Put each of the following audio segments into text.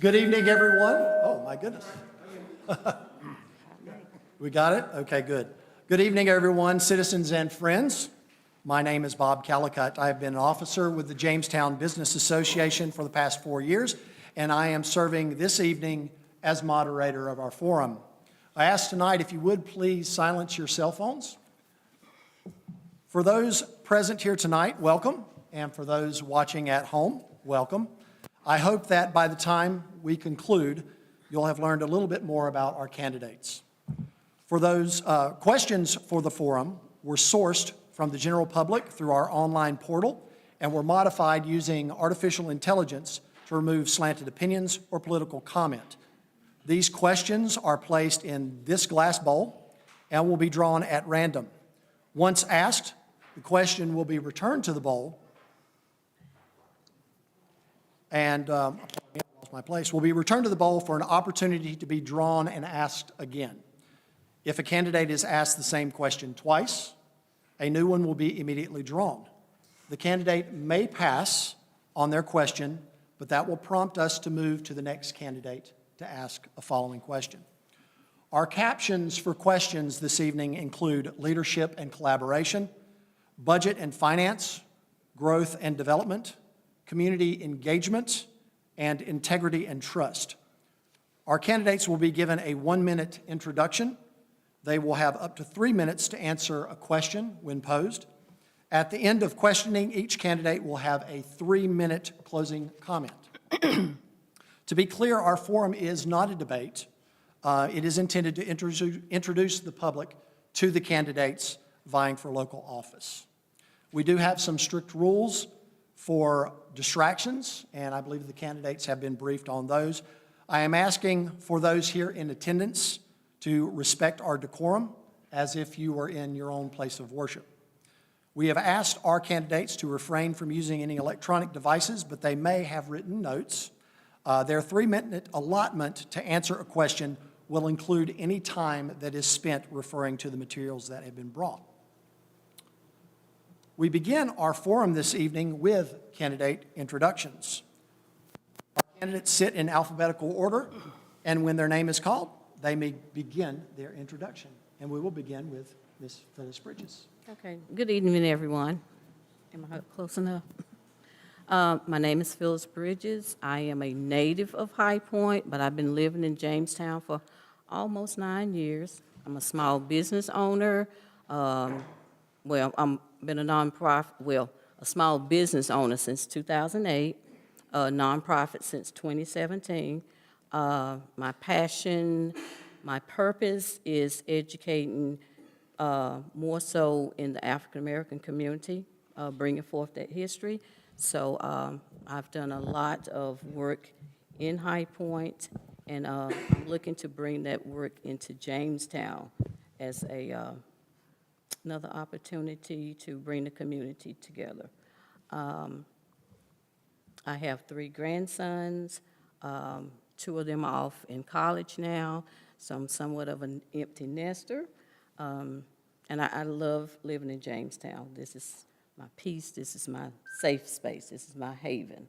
Good evening, everyone. Oh, my goodness. We got it? Okay, good. Good evening, everyone, citizens and friends. My name is Bob Calicut. I have been an officer with the Jamestown Business Association for the past 4 years, and I am serving this evening as moderator of our forum. I ask tonight if you would please silence your cell phones. For those present here tonight, welcome, and for those watching at home, welcome. I hope that by the time we conclude, you'll have learned a little bit more about our candidates. For those questions for the forum were sourced from the general public through our online portal and were modified using artificial intelligence to remove slanted opinions or political comment. These questions are placed in this glass bowl and will be drawn at random. Once asked, the question will be returned to the bowl and will be returned to the bowl for an opportunity to be drawn and asked again. If a candidate is asked the same question twice, a new one will be immediately drawn. The candidate may pass on their question, but that will prompt us to move to the next candidate to ask a following question. Our captions for questions this evening include leadership and collaboration, budget and finance, growth and development, community engagement, and integrity and trust. Our candidates will be given a 1-minute introduction. They will have up to 3 minutes to answer a question when posed. At the end of questioning, each candidate will have a 3-minute closing comment. To be clear, our forum is not a debate. It is intended to introduce the public to the candidates vying for local office. We do have some strict rules for distractions, and I believe the candidates have been briefed on those. I am asking for those here in attendance to respect our decorum as if you were in your own place of worship. We have asked our candidates to refrain from using any electronic devices, but they may have written notes. Their 3-minute allotment to answer a question will include any time that is spent referring to the materials that have been brought. We begin our forum this evening with candidate introductions. Our candidates sit in alphabetical order, and when their name is called, they may begin their introduction. And we will begin with Ms. Phyllis Bridges. Okay, good evening, everyone. Am I close enough? My name is Phyllis Bridges. I am a native of High Point, but I've been living in Jamestown for almost 9 years. I'm a small business owner. I'm been a nonprofit, a small business owner since 2008, a nonprofit since 2017. My passion, my purpose is educating more so in the African American community, bringing forth that history. So I've done a lot of work in High Point, and I'm looking to bring that work into Jamestown as another opportunity to bring the community together. I have 3 grandsons. 2 of them are off in college now, so I'm somewhat of an empty nester. And I love living in Jamestown. This is my peace. This is my safe space. This is my haven.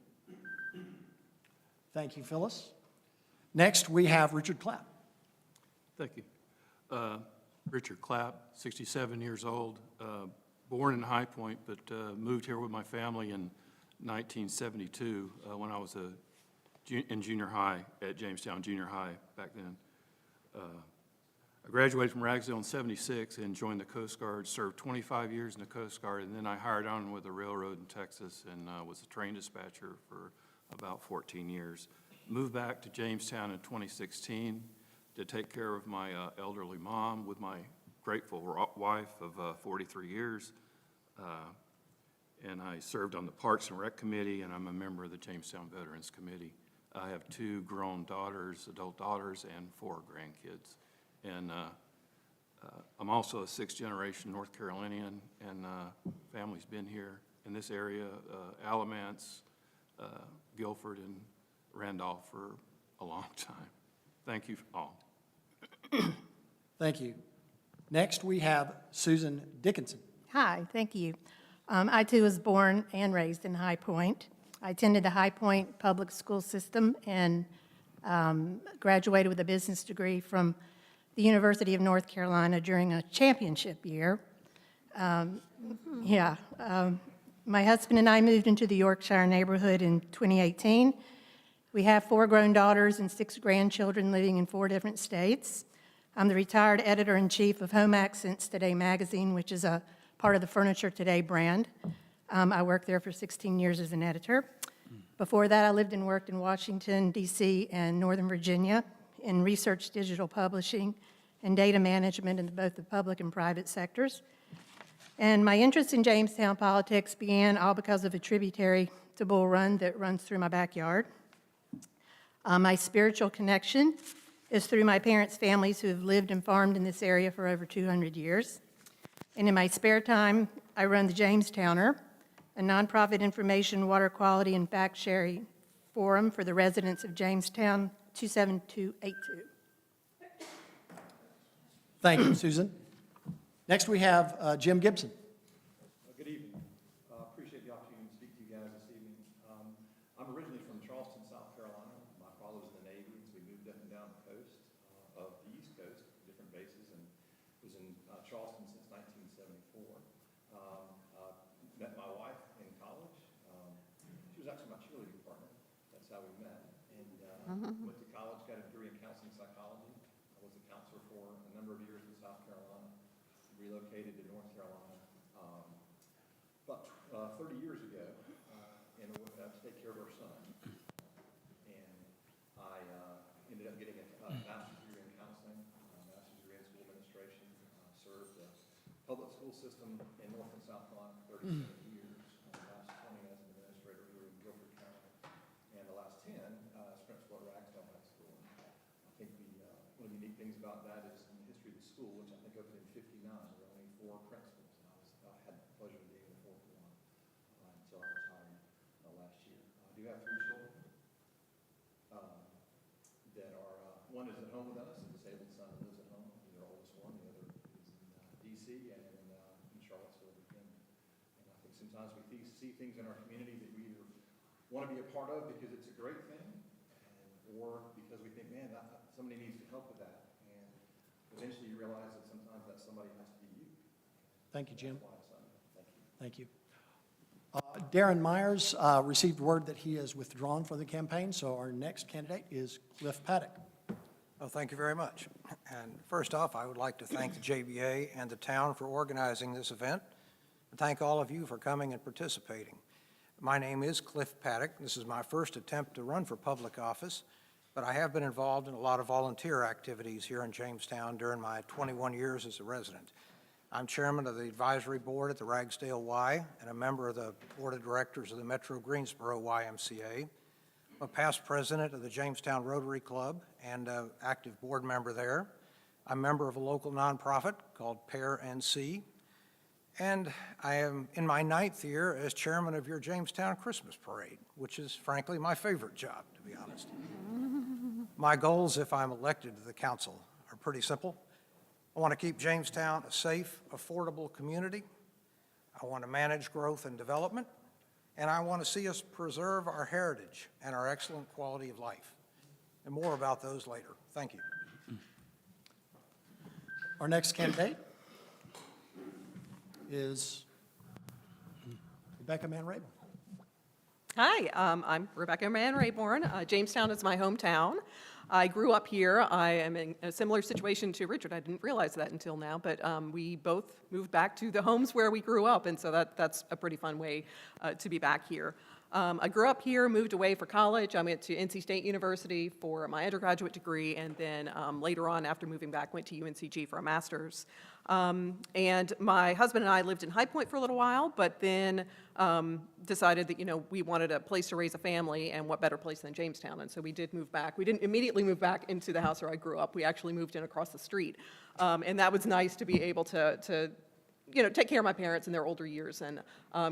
Thank you, Phyllis. Next, we have Richard Clapp. Thank you. Richard Clapp, 67 years old, born in High Point, but moved here with my family in 1972 when I was in junior high at Jamestown Junior High back then. I graduated from Ragsdale in 76 and joined the Coast Guard, served 25 years in the Coast Guard, and then I hired on with the railroad in Texas and was a train dispatcher for about 14 years. Moved back to Jamestown in 2016 to take care of my elderly mom with my grateful wife of 43 years. And I served on the Parks and Rec Committee, and I'm a member of the Jamestown Veterans Committee. I have 2 grown daughters, adult daughters, and 4 grandkids. And I'm also a 6th-generation North Carolinian, and family's been here in this area, Alamance, Guilford, and Randolph for a long time. Thank you all. Thank you. Next, we have Susan Dickinson. Hi, thank you. I too was born and raised in High Point. I attended the High Point public school system and Graduated with a business degree from the University of North Carolina during a championship year. Yeah. My husband and I moved into the Yorkshire neighborhood in 2018. We have 4 grown daughters and 6 grandchildren living in 4 different states. I'm the retired editor-in-chief of Home Accents Today magazine, which is a part of the Furniture Today brand. I worked there for 16 years as an editor. Before that, I lived and worked in Washington, D.C., and Northern Virginia in research digital publishing and data management in both the public and private sectors. And my interest in Jamestown politics began all because of a tributary to Bull Run that runs through my backyard. My spiritual connection is through my parents' families who have lived and farmed in this area for over 200 years. And in my spare time, I run the Jamestowner, a nonprofit information, water quality, and fact-sharing forum for the residents of Jamestown, 27282. Thank you, Susan. Next, we have Jim Gibson. Good evening. Appreciate the opportunity to speak to you guys this evening. I'm originally from Charleston, South Carolina. My father was in the Navy, so we moved up and down the coast of the East Coast, different bases, and was in Charleston since 1974. Met my wife in college. She was actually my cheerleading partner. That's how we met. And went to college, got a degree in counseling psychology. I was a counselor for a number of years in South Carolina. Relocated to North Carolina about 30 years ago in order to take care of our son. And I ended up getting a master's degree in counseling, master's degree in school administration. Served the public school system in North and South Carolina for 37 years. The last 20 as an administrator here in Guilford County. And the last 10 as principal at Ragsdale High School. I think one of the unique things about that is in the history of the school, which I think opened in 59, there were only 4 principals. And I had the pleasure of being the 4th one until I retired last year. I do have 3 children that are, one is at home with us, a disabled son that lives at home. He's our oldest one. The other is in D.C. and in Charlottesville, Virginia. And I think sometimes we see things in our community that we either want to be a part of because it's a great thing, or because we think, man, somebody needs to help with that. And eventually you realize that sometimes that somebody has to be you. Thank you, Jim. That's why it's Sunday. Thank you. Thank you. Darren Myers received word that he is withdrawn for the campaign, so our next candidate is Cliff Paddock. Well, thank you very much. And first off, I would like to thank the JBA and the town for organizing this event, and thank all of you for coming and participating. My name is Cliff Paddock. This is my first attempt to run for public office, but I have been involved in a lot of volunteer activities here in Jamestown during my 21 years as a resident. I'm chairman of the advisory board at the Ragsdale Y and a member of the board of directors of the Metro Greensboro YMCA. I'm a past president of the Jamestown Rotary Club and an active board member there. I'm a member of a local nonprofit called Pair NC. And I am in my 9th year as chairman of your Jamestown Christmas Parade, which is frankly my favorite job, to be honest. My goals, if I'm elected to the council, are pretty simple. I want to keep Jamestown a safe, affordable community. I want to manage growth and development. And I want to see us preserve our heritage and our excellent quality of life. And more about those later. Thank you. Our next candidate is Rebecca Mann Rayburn. Hi, I'm Rebecca Mann Rayburn. Jamestown is my hometown. I grew up here. I am in a similar situation to Richard. I didn't realize that until now, but we both moved back to the homes where we grew up, and so that's a pretty fun way to be back here. I grew up here, moved away for college. I went to NC State University for my undergraduate degree, and then later on, after moving back, went to UNCG for a master's. And my husband and I lived in High Point for a little while, but then decided that, we wanted a place to raise a family, and what better place than Jamestown, and so we did move back. We didn't immediately move back into the house where I grew up. We actually moved in across the street, and that was nice to be able to take care of my parents in their older years and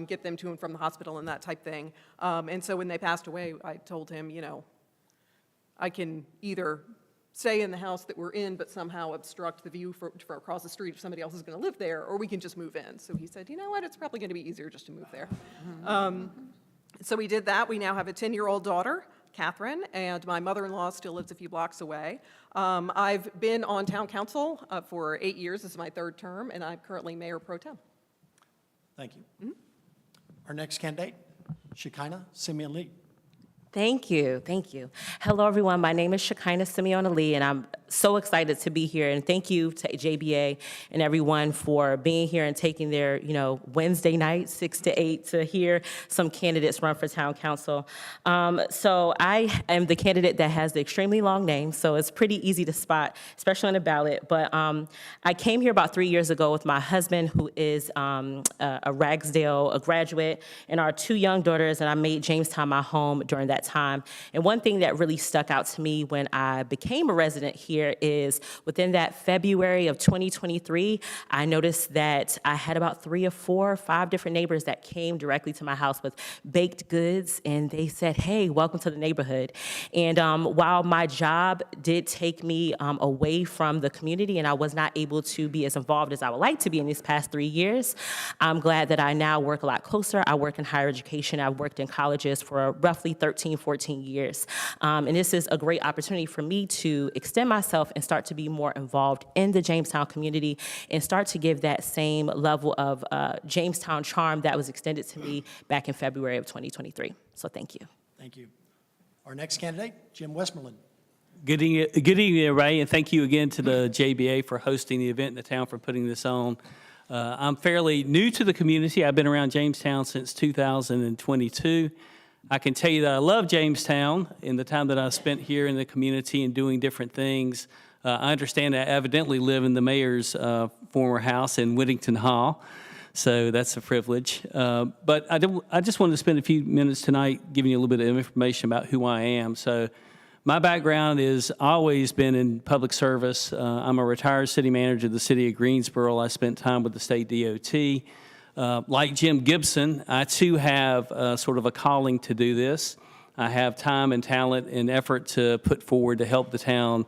get them to and from the hospital and that type thing. And so when they passed away, I told him, I can either stay in the house that we're in, but somehow obstruct the view for across the street if somebody else is going to live there, or we can just move in. So he said, you know what, it's probably going to be easier just to move there. So we did that. We now have a 10-year-old daughter. Catherine, and my mother-in-law still lives a few blocks away. I've been on town council for 8 years. This is my third term, and I'm currently mayor pro tem. Thank you. Our next candidate, Shekinah Simeon Lee. Thank you. Thank you. Hello, everyone. My name is Shekinah Simeon Lee, and I'm so excited to be here. And thank you to JBA and everyone for being here and taking their, Wednesday night, 6 to 8, to hear some candidates run for town council. So I am the candidate that has the extremely long name, so it's pretty easy to spot, especially on the ballot. But I came here about 3 years ago with my husband, who is a Ragsdale graduate, and our 2 young daughters, and I made Jamestown my home during that time. And one thing that really stuck out to me when I became a resident here is within that February of 2023, I noticed that I had about 3 or 4 or 5 different neighbors that came directly to my house with baked goods, and they said, "Hey, welcome to the neighborhood." And while my job did take me away from the community and I was not able to be as involved as I would like to be in these past 3 years, I'm glad that I now work a lot closer. I work in higher education. I've worked in colleges for roughly 13, 14 years. And this is a great opportunity for me to extend myself and start to be more involved in the Jamestown community and start to give that same level of Jamestown charm that was extended to me back in February of 2023. So thank you. Thank you. Our next candidate, Jim Westmoreland. Good evening, everybody, and thank you again to the JBA for hosting the event in the town, for putting this on. I'm fairly new to the community. I've been around Jamestown since 2022. I can tell you that I love Jamestown in the time that I spent here in the community and doing different things. I understand I evidently live in the mayor's former house in Whittington Hall, so that's a privilege. But I just wanted to spend a few minutes tonight giving you a little bit of information about who I am. So my background is always been in public service. I'm a retired city manager of the city of Greensboro. I spent time with the state DOT. Like Jim Gibson, I too have sort of a calling to do this. I have time and talent and effort to put forward to help the town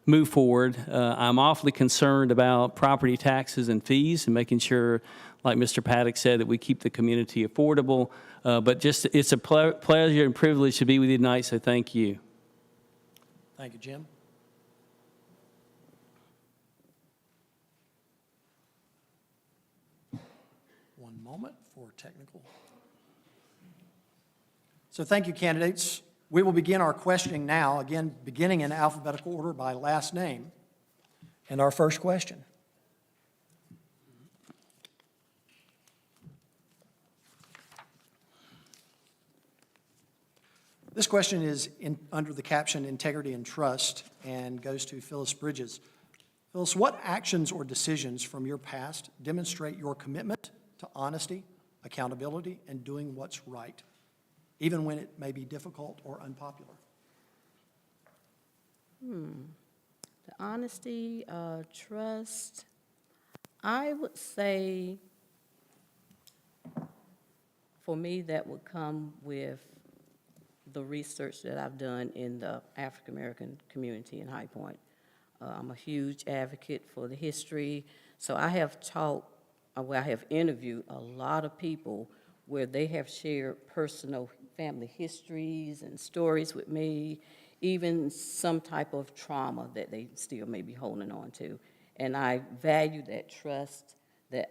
move forward. I'm awfully concerned about property taxes and fees and making sure, like Mr. Paddock said, that we keep the community affordable. But just it's a pleasure and privilege to be with you tonight, so thank you. Thank you, Jim. One moment for technical. So thank you, candidates. We will begin our questioning now, again, beginning in alphabetical order by last name. And our first question. This question is under the caption Integrity and Trust and goes to Phyllis Bridges. Phyllis, what actions or decisions from your past demonstrate your commitment to honesty, accountability, and doing what's right, even when it may be difficult or unpopular? The honesty, trust, I would say for me that would come with the research that I've done in the African-American community in High Point. I'm a huge advocate for the history, so I have I have interviewed a lot of people where they have shared personal family histories and stories with me, even some type of trauma that they still may be holding on to. And I value that trust, that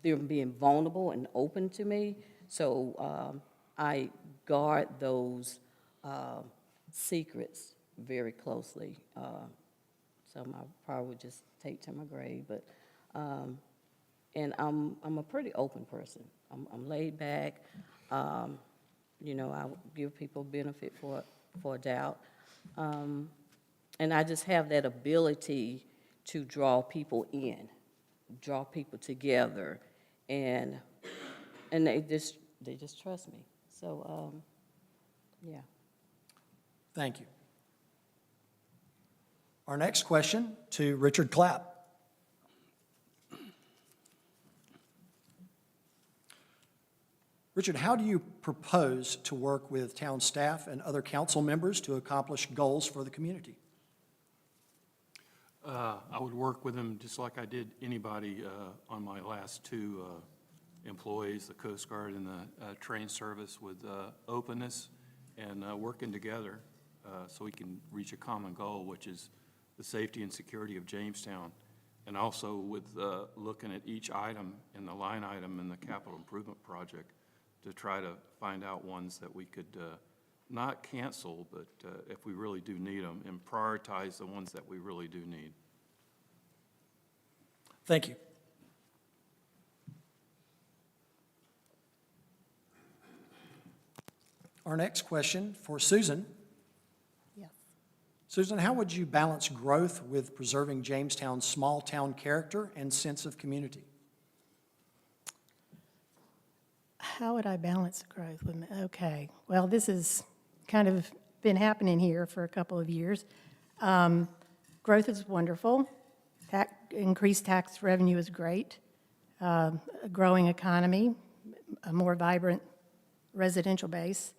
they're being vulnerable and open to me, so I guard those secrets very closely. So I probably would just take to my grave. But and I'm a pretty open person. I'm laid back. I give people benefit for a doubt, and I just have that ability to draw people in, draw people together, and they just trust me. So, yeah. Thank you. Our next question to Richard Clapp. Richard, how do you propose to work with town staff and other council members to accomplish goals for the community? I would work with them just like I did anybody on my last 2 employees, the Coast Guard and the train service, with openness and working together so we can reach a common goal, which is the safety and security of Jamestown. And also with looking at each item in the line item in the capital improvement project to try to find out ones that we could not cancel, but if we really do need them, and prioritize the ones that we really do need. Thank you. Our next question for Susan. Yes. Susan, how would you balance growth with preserving Jamestown's small-town character and sense of community? How would I balance growth with, okay, well, this has kind of been happening here for a couple of years. Growth is wonderful. Increased tax revenue is great. A growing economy, a more vibrant residential base.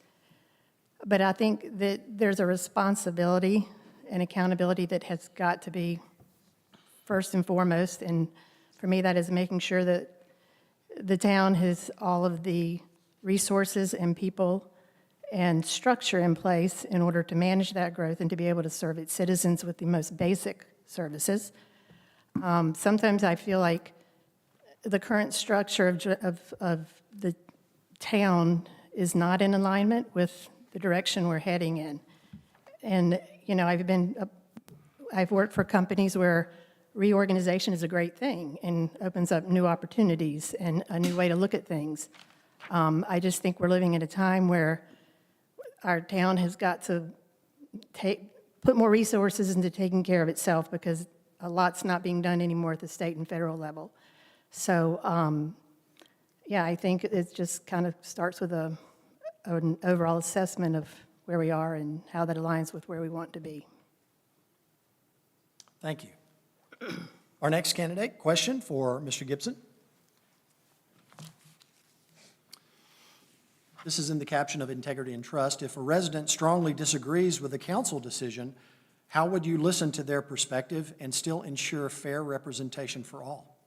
But I think that there's a responsibility and accountability that has got to be first and foremost, and for me, that is making sure that the town has all of the resources and people and structure in place in order to manage that growth and to be able to serve its citizens with the most basic services. Sometimes I feel like the current structure of the town is not in alignment with the direction we're heading in. And, you know, I've worked for companies where reorganization is a great thing and opens up new opportunities and a new way to look at things. I just think we're living at a time where our town has got to put more resources into taking care of itself because a lot's not being done anymore at the state and federal level. So, yeah, I think it just kind of starts with an overall assessment of where we are and how that aligns with where we want to be. Thank you. Our next candidate, question for Mr. Gibson. This is in the caption of integrity and trust. If a resident strongly disagrees with a council decision, how would you listen to their perspective and still ensure fair representation for all?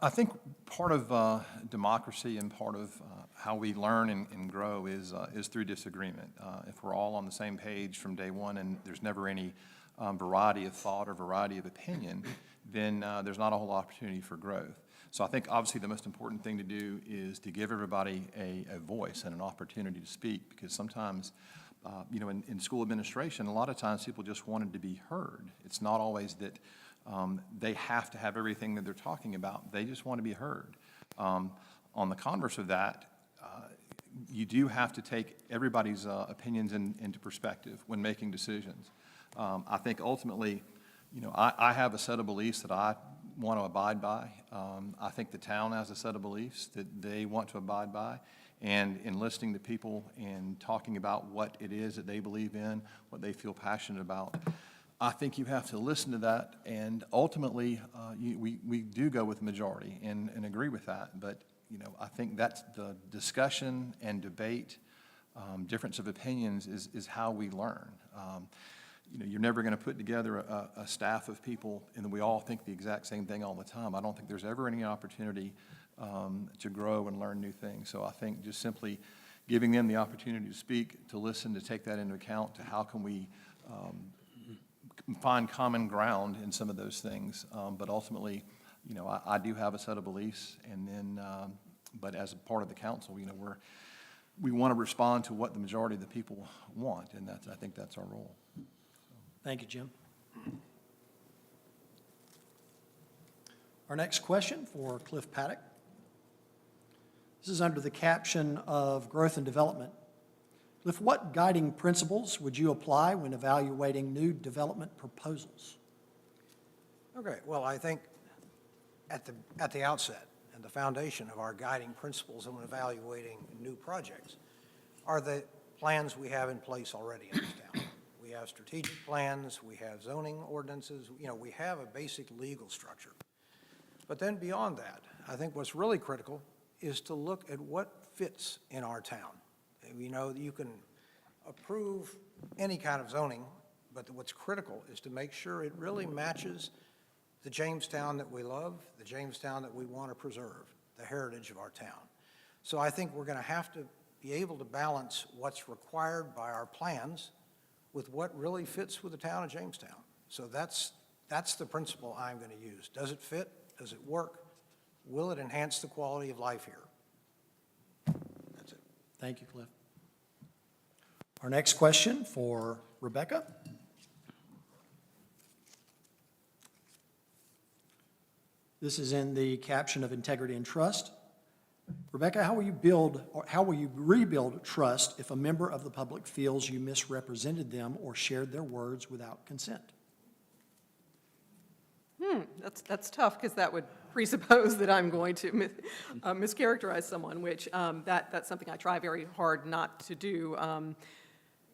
I think part of democracy and part of how we learn and grow is through disagreement. If we're all on the same page from day one and there's never any variety of thought or variety of opinion, then there's not a whole opportunity for growth. So I think obviously the most important thing to do is to give everybody a voice and an opportunity to speak, because sometimes, you know, in school administration, a lot of times people just wanted to be heard. It's not always that they have to have everything that they're talking about. They just want to be heard. On the converse of that, you do have to take everybody's opinions into perspective when making decisions. I think ultimately, you know, I have a set of beliefs that I want to abide by. I think the town has a set of beliefs that they want to abide by. And in listening to people and talking about what it is that they believe in, what they feel passionate about, I think you have to listen to that. And ultimately, we do go with the majority and agree with that. But, you know, I think that's the discussion and debate, difference of opinions is how we learn. You know, you're never going to put together a staff of people and we all think the exact same thing all the time. I don't think there's ever any opportunity to grow and learn new things. So I think just simply giving them the opportunity to speak, to listen, to take that into account, to how can we find common ground in some of those things. But ultimately, you know, I do have a set of beliefs, and then, but as a part of the council, you know, we want to respond to what the majority of the people want, and I think that's our role. Thank you, Jim. Our next question for Cliff Paddock. This is under the caption of growth and development. Cliff, what guiding principles would you apply when evaluating new development proposals? Okay, well, I think at the outset and the foundation of our guiding principles when evaluating new projects are the plans we have in place already in this town. We have strategic plans, we have zoning ordinances, you know, we have a basic legal structure. But then beyond that, I think what's really critical is to look at what fits in our town. You know, you can approve any kind of zoning, but what's critical is to make sure it really matches the Jamestown that we love, the Jamestown that we want to preserve, the heritage of our town. So I think we're going to have to be able to balance what's required by our plans with what really fits with the town of Jamestown. So that's the principle I'm going to use. Does it fit? Does it work? Will it enhance the quality of life here? That's it. Thank you, Cliff. Our next question for Rebecca. This is in the caption of integrity and trust. Rebecca, how will you rebuild trust if a member of the public feels you misrepresented them or shared their words without consent? That's tough, because that would presuppose that I'm going to mischaracterize someone, which that's something I try very hard not to do.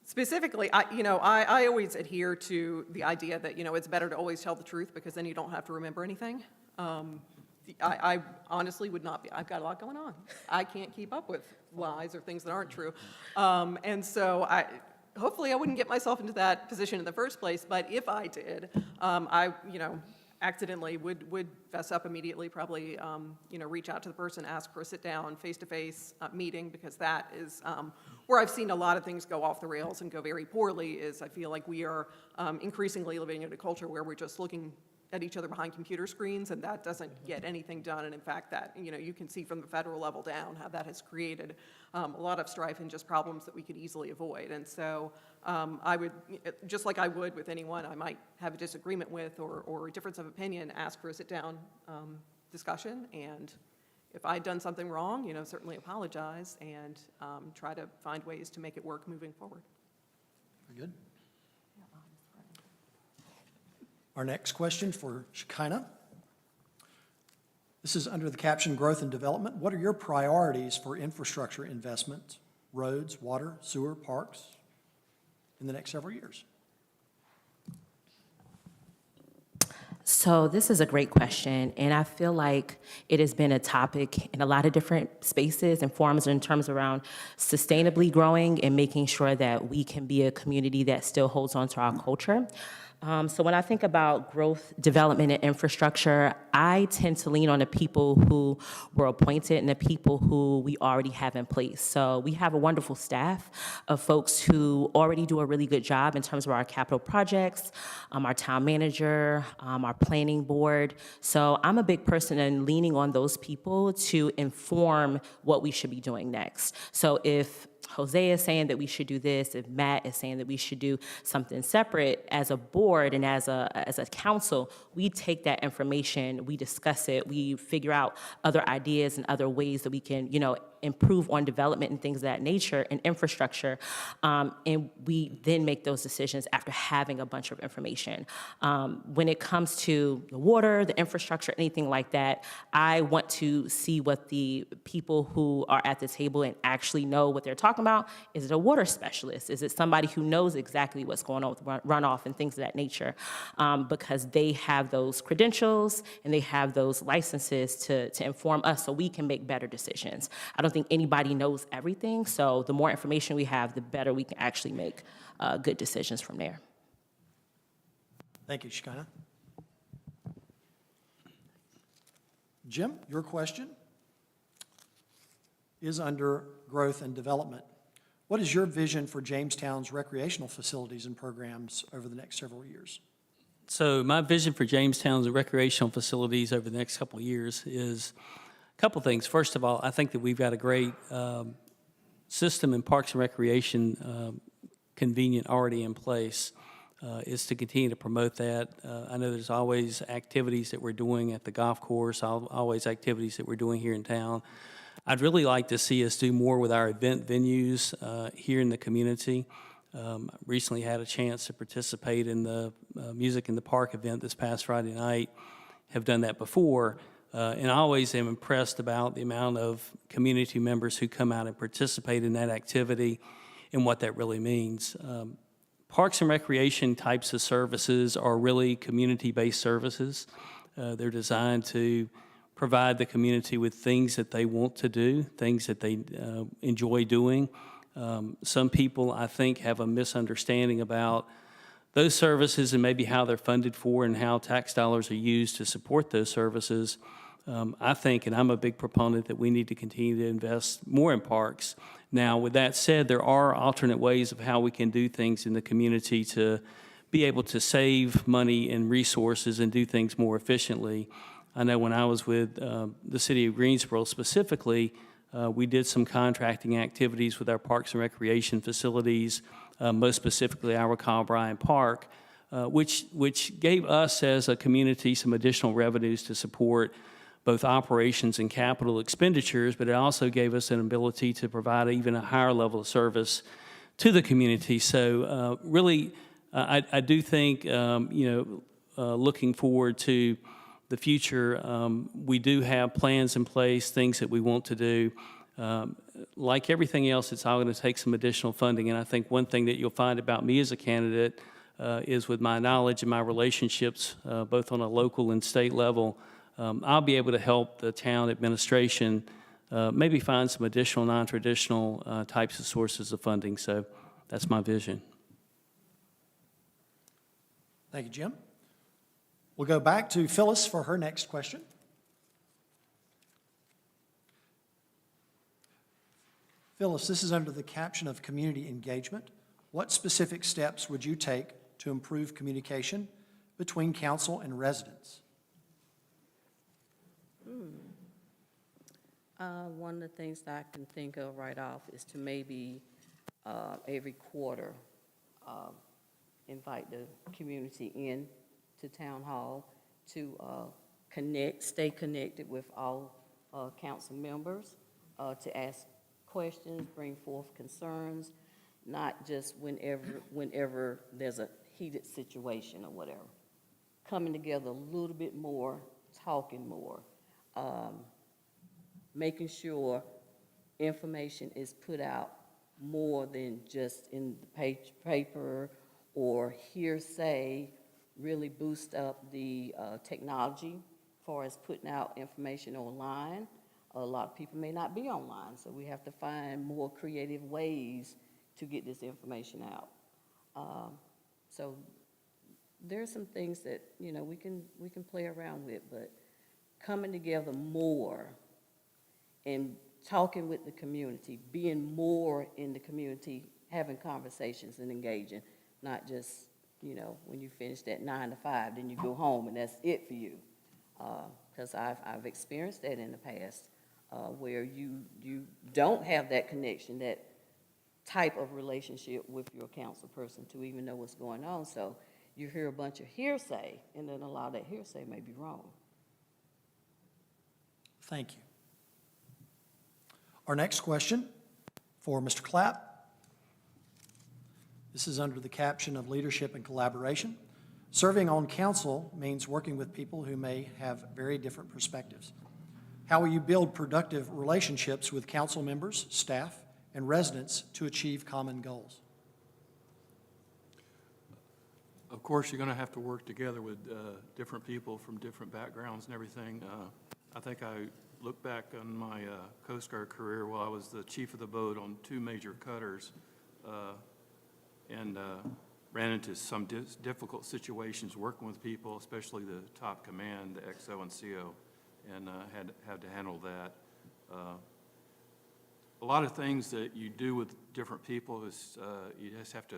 Specifically, I always adhere to the idea that, it's better to always tell the truth, because then you don't have to remember anything. I honestly would not be. I've got a lot going on. I can't keep up with lies or things that aren't true. And so hopefully I wouldn't get myself into that position in the first place, but if I did, I accidentally would fess up immediately, probably, reach out to the person, ask for a sit-down, face-to-face meeting, because that is where I've seen a lot of things go off the rails and go very poorly. Is I feel like we are increasingly living in a culture where we're just looking at each other behind computer screens, and that doesn't get anything done. And in fact, that, you can see from the federal level down how that has created a lot of strife and just problems that we could easily avoid. And so I would, just like I would with anyone I might have a disagreement with or a difference of opinion, ask for a sit-down discussion. And if I'd done something wrong, certainly apologize and try to find ways to make it work moving forward. Very good. Our next question for Shekinah. This is under the caption Growth and Development. What are your priorities for infrastructure investment, roads, water, sewer, parks, in the next several years? So this is a great question, and I feel like it has been a topic in a lot of different spaces and forums in terms around sustainably growing and making sure that we can be a community that still holds on to our culture. So when I think about growth, development, and infrastructure, I tend to lean on the people who were appointed and the people who we already have in place. So we have a wonderful staff of folks who already do a really good job in terms of our capital projects, our town manager, our planning board. So I'm a big person in leaning on those people to inform what we should be doing next. So if Jose is saying that we should do this, if Matt is saying that we should do something separate, as a board and as a council, we take that information, we discuss it, we figure out other ideas and other ways that we can, improve on development and things of that nature and infrastructure, and we then make those decisions after having a bunch of information. When it comes to the water, the infrastructure, anything like that, I want to see what the people who are at the table and actually know what they're talking about. Is it a water specialist? Is it somebody who knows exactly what's going on with runoff and things of that nature? Because they have those credentials and they have those licenses to inform us so we can make better decisions. I don't think anybody knows everything, so the more information we have, the better we can actually make good decisions from there. Thank you, Shekinah. Jim, your question is under growth and development. What is your vision for Jamestown's recreational facilities and programs over the next several years? So my vision for Jamestown's recreational facilities over the next couple of years is a couple things. First of all, I think that we've got a great system in Parks and Recreation, convenient already in place, is to continue to promote that. I know there's always activities that we're doing at the golf course, always activities that we're doing here in town. I'd really like to see us do more with our event venues here in the community. Recently had a chance to participate in the Music in the Park event this past Friday night. Have done that before, and I always am impressed about the amount of community members who come out and participate in that activity and what that really means. Parks and recreation types of services are really community-based services. They're designed to provide the community with things that they want to do, things that they enjoy doing. Some people, I think, have a misunderstanding about those services and maybe how they're funded for and how tax dollars are used to support those services. I think, and I'm a big proponent, that we need to continue to invest more in parks. Now, with that said, there are alternate ways of how we can do things in the community to be able to save money and resources and do things more efficiently. I know when I was with the city of Greensboro specifically, we did some contracting activities with our parks and recreation facilities, most specifically our Kyle Bryan Park, which gave us as a community some additional revenues to support both operations and capital expenditures, but it also gave us an ability to provide even a higher level of service to the community. So really, I do think, looking forward to the future, we do have plans in place, things that we want to do. Like everything else, it's all going to take some additional funding. And I think one thing that you'll find about me as a candidate is with my knowledge and my relationships, both on a local and state level, I'll be able to help the town administration maybe find some additional non-traditional types of sources of funding. So that's my vision. Thank you, Jim. We'll go back to Phyllis for her next question. Phyllis, this is under the caption of community engagement. What specific steps would you take to improve communication between council and residents? One of the things that I can think of right off is to maybe every quarter invite the community in to town hall to stay connected with all council members, to ask questions, bring forth concerns, not just whenever there's a heated situation or whatever. Coming together a little bit more, talking more, making sure information is put out more than just in the paper or hearsay, really boost up the technology as far as putting out information online. A lot of people may not be online, so we have to find more creative ways to get this information out. So there are some things that, we can play around with, but coming together more and talking with the community, being more in the community, having conversations and engaging, not just, when you finish that 9 to 5, then you go home and that's it for you. Because I've experienced that in the past, where you don't have that connection, that type of relationship with your council person to even know what's going on. So you hear a bunch of hearsay, and then a lot of that hearsay may be wrong. Thank you. Our next question for Mr. Clapp. This is under the caption of leadership and collaboration. Serving on council means working with people who may have very different perspectives. How will you build productive relationships with council members, staff, and residents to achieve common goals? Of course, you're going to have to work together with different people from different backgrounds and everything. I think I look back on my Coast Guard career while I was the chief of the boat on 2 major cutters, and ran into some difficult situations working with people, especially the top command, the XO and CO, and had to handle that. A lot of things that you do with different people is you just have to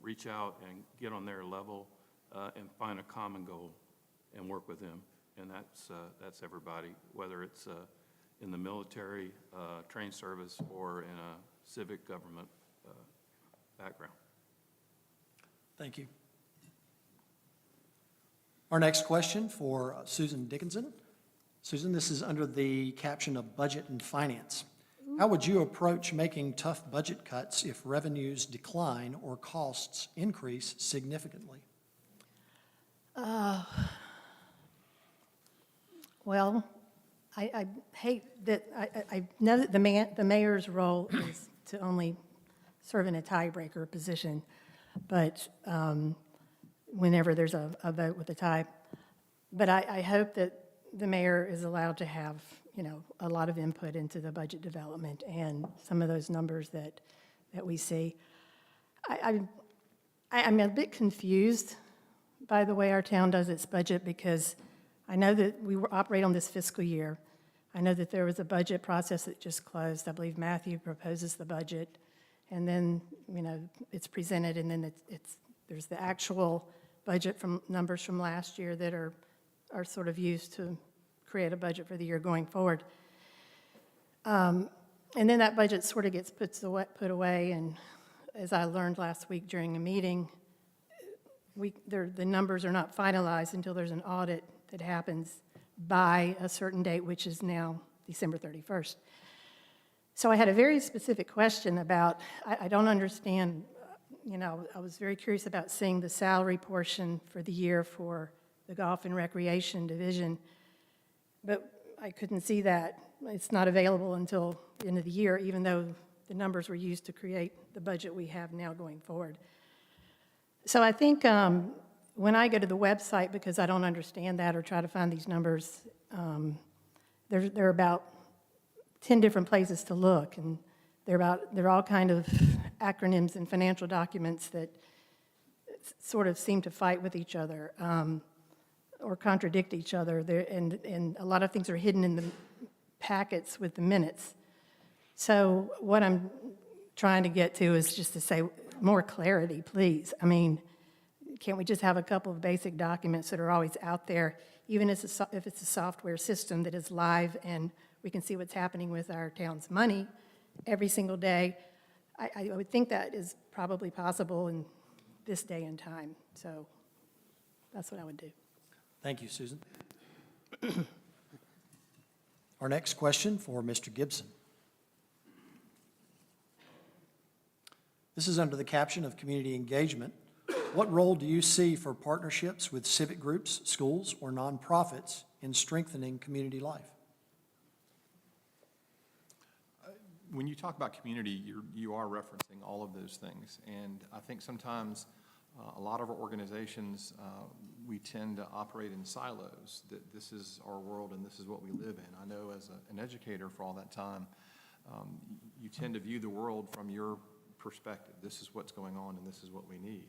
reach out and get on their level and find a common goal and work with them. And that's everybody, whether it's in the military, trained service, or in a civic government background. Thank you. Our next question for Susan Dickinson. Susan, this is under the caption of budget and finance. How would you approach making tough budget cuts if revenues decline or costs increase significantly? Well, I hate that, I know that the mayor's role is to only serve in a tiebreaker position, but whenever there's a vote with a tie. But I hope that the mayor is allowed to have, a lot of input into the budget development and some of those numbers that we see. I'm a bit confused by the way our town does its budget, because I know that we operate on this fiscal year. I know that there was a budget process that just closed. I believe Matthew proposes the budget, and then, it's presented, and then there's the actual budget from numbers from last year that are sort of used to create a budget for the year going forward. And then that budget sort of gets put away, and as I learned last week during a meeting, the numbers are not finalized until there's an audit that happens by a certain date, which is now December 31st. So I had a very specific question about, I don't understand, I was very curious about seeing the salary portion for the year for the Golf and Recreation Division, but I couldn't see that. It's not available until the end of the year, even though the numbers were used to create the budget we have now going forward. So I think when I go to the website, because I don't understand that or try to find these numbers, there are about 10 different places to look, and they're all kind of acronyms and financial documents that sort of seem to fight with each other or contradict each other. And a lot of things are hidden in the packets with the minutes. So what I'm trying to get to is just to say more clarity, please. I mean, can't we just have a couple of basic documents that are always out there, even if it's a software system that is live and we can see what's happening with our town's money every single day? I would think that is probably possible in this day and time. So that's what I would do. Thank you, Susan. Our next question for Mr. Gibson. This is under the caption of community engagement. What role do you see for partnerships with civic groups, schools, or nonprofits in strengthening community life? When you talk about community, you are referencing all of those things. And I think sometimes a lot of our organizations, we tend to operate in silos, that this is our world and this is what we live in. I know as an educator for all that time, you tend to view the world from your perspective. This is what's going on and this is what we need.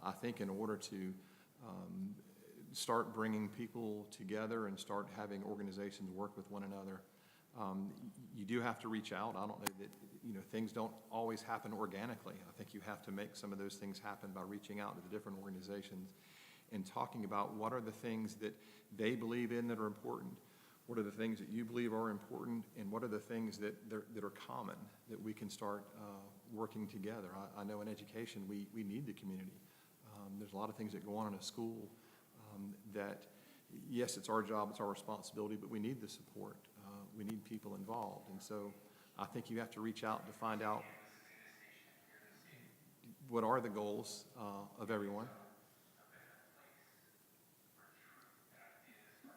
I think in order to start bringing people together and start having organizations work with one another, you do have to reach out. I don't know that, things don't always happen organically. I think you have to make some of those things happen by reaching out to the different organizations and talking about what are the things that they believe in that are important, what are the things that you believe are important, and what are the things that are common that we can start working together. I know in education we need the community. There's a lot of things that go on in a school that, yes, it's our job, it's our responsibility, but we need the support. We need people involved. And so I think you have to reach out to find out what are the goals of everyone.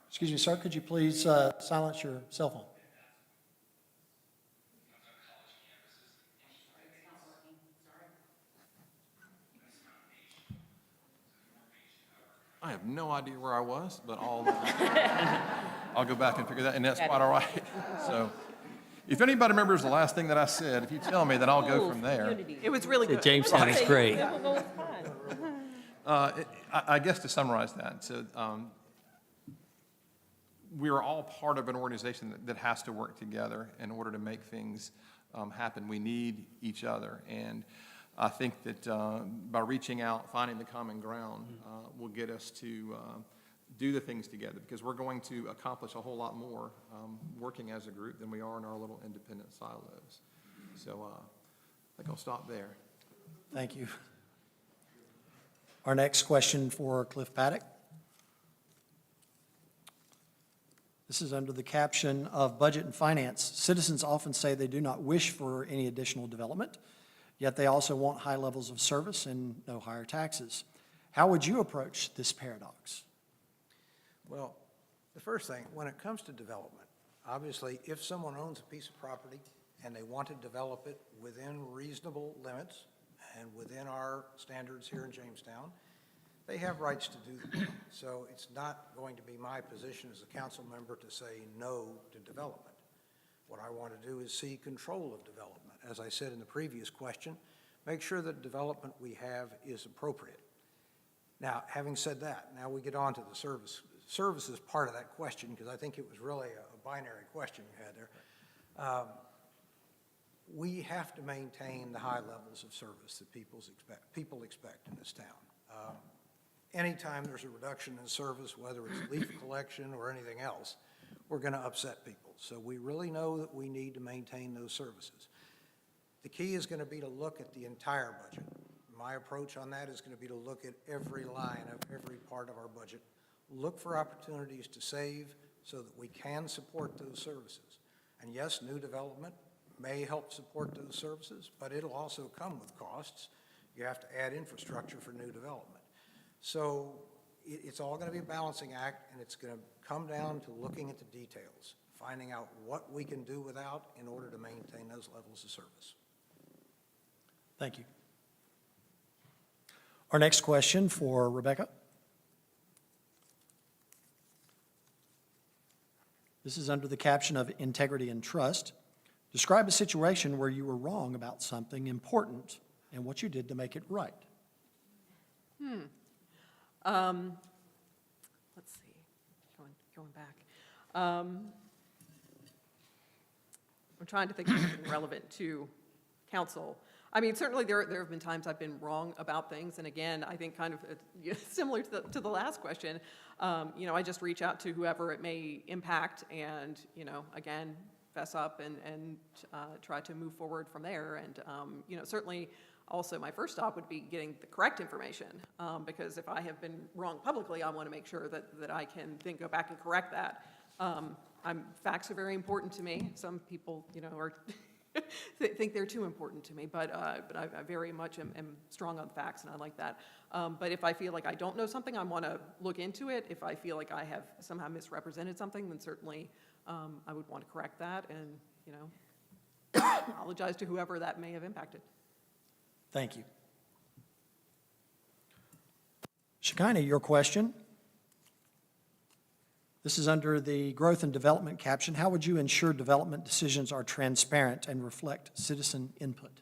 Excuse me, sir, could you please silence your cell phone? I have no idea where I was, but I'll go back and figure that, and that's quite all right. So if anybody remembers the last thing that I said, if you tell me, then I'll go from there. It was really good. Jamestown is great. I guess to summarize that, so we are all part of an organization that has to work together in order to make things happen. We need each other, and I think that by reaching out, finding the common ground, will get us to do the things together, because we're going to accomplish a whole lot more working as a group than we are in our little independent silos. So I think I'll stop there. Thank you. Our next question for Cliff Paddock. This is under the caption of Budget and Finance. Citizens often say they do not wish for any additional development, yet they also want high levels of service and no higher taxes. How would you approach this paradox? Well, the first thing, when it comes to development, obviously, if someone owns a piece of property and they want to develop it within reasonable limits and within our standards here in Jamestown, they have rights to do that. So it's not going to be my position as a council member to say no to development. What I want to do is see control of development. As I said in the previous question, make sure that development we have is appropriate. Now, having said that, now we get on to the service services part of that question, because I think it was really a binary question you had there. We have to maintain the high levels of service that people expect in this town. Anytime there's a reduction in service, whether it's leaf collection or anything else, we're going to upset people. So we really know that we need to maintain those services. The key is going to be to look at the entire budget. My approach on that is going to be to look at every line of every part of our budget, look for opportunities to save so that we can support those services. And yes, new development may help support those services, but it'll also come with costs. You have to add infrastructure for new development. So it's all going to be a balancing act, and it's going to come down to looking at the details, finding out what we can do without in order to maintain those levels of service. Thank you. Our next question for Rebecca. This is under the caption of integrity and trust. Describe a situation where you were wrong about something important and what you did to make it right. Let's see, going back. I'm trying to think of something relevant to council. I mean, certainly there have been times I've been wrong about things, and again, I think kind of similar to the last question, I just reach out to whoever it may impact and, again, fess up and try to move forward from there. And, certainly also my first stop would be getting the correct information, because if I have been wrong publicly, I want to make sure that I can then go back and correct that. Facts are very important to me. Some people, are think they're too important to me, but I very much am strong on facts, and I like that. But if I feel like I don't know something, I want to look into it. If I feel like I have somehow misrepresented something, then certainly I would want to correct that and, apologize to whoever that may have impacted. Thank you. Shekinah, your question. This is under the growth and development caption. How would you ensure development decisions are transparent and reflect citizen input?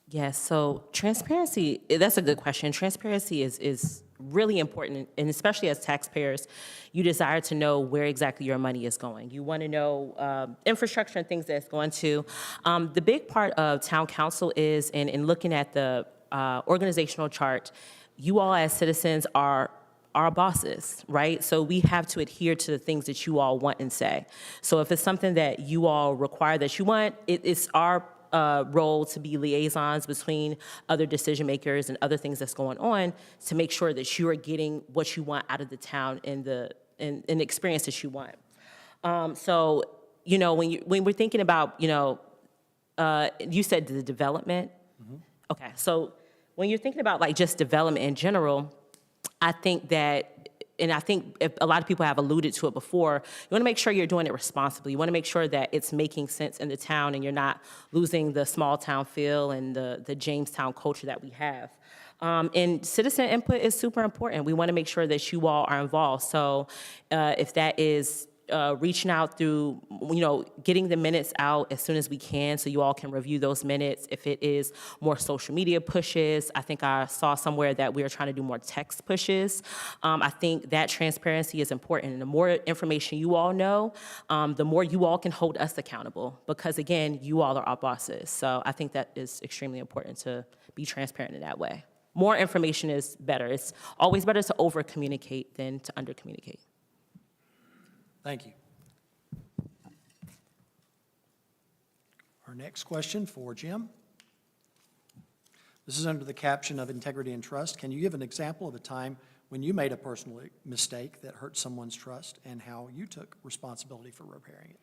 Yes, so transparency, that's a good question. Transparency is really important, and especially as taxpayers, you desire to know where exactly your money is going. You want to know infrastructure and things that it's going to. The big part of town council is, in looking at the organizational chart, you all as citizens are our bosses, right? So we have to adhere to the things that you all want and say. So if it's something that you all require that you want, it's our role to be liaisons between other decision makers and other things that's going on to make sure that you are getting what you want out of the town and the experience that you want. So, when we're thinking about, you said the development. Mm-hmm. Okay, so when you're thinking about like just development in general, I think that, and I think if a lot of people have alluded to it before, you want to make sure you're doing it responsibly. You want to make sure that it's making sense in the town and you're not losing the small town feel and the Jamestown culture that we have. And citizen input is super important. We want to make sure that you all are involved. So if that is reaching out through, getting the minutes out as soon as we can so you all can review those minutes. If it is more social media pushes, I think I saw somewhere that we are trying to do more text pushes. I think that transparency is important. And the more information you all know, the more you all can hold us accountable because, again, you all are our bosses. So I think that is extremely important to be transparent in that way. More information is better. It's always better to over-communicate than to under-communicate. Thank you. Our next question for Jim. This is under the caption of integrity and trust. Can you give an example of a time when you made a personal mistake that hurt someone's trust and how you took responsibility for repairing it?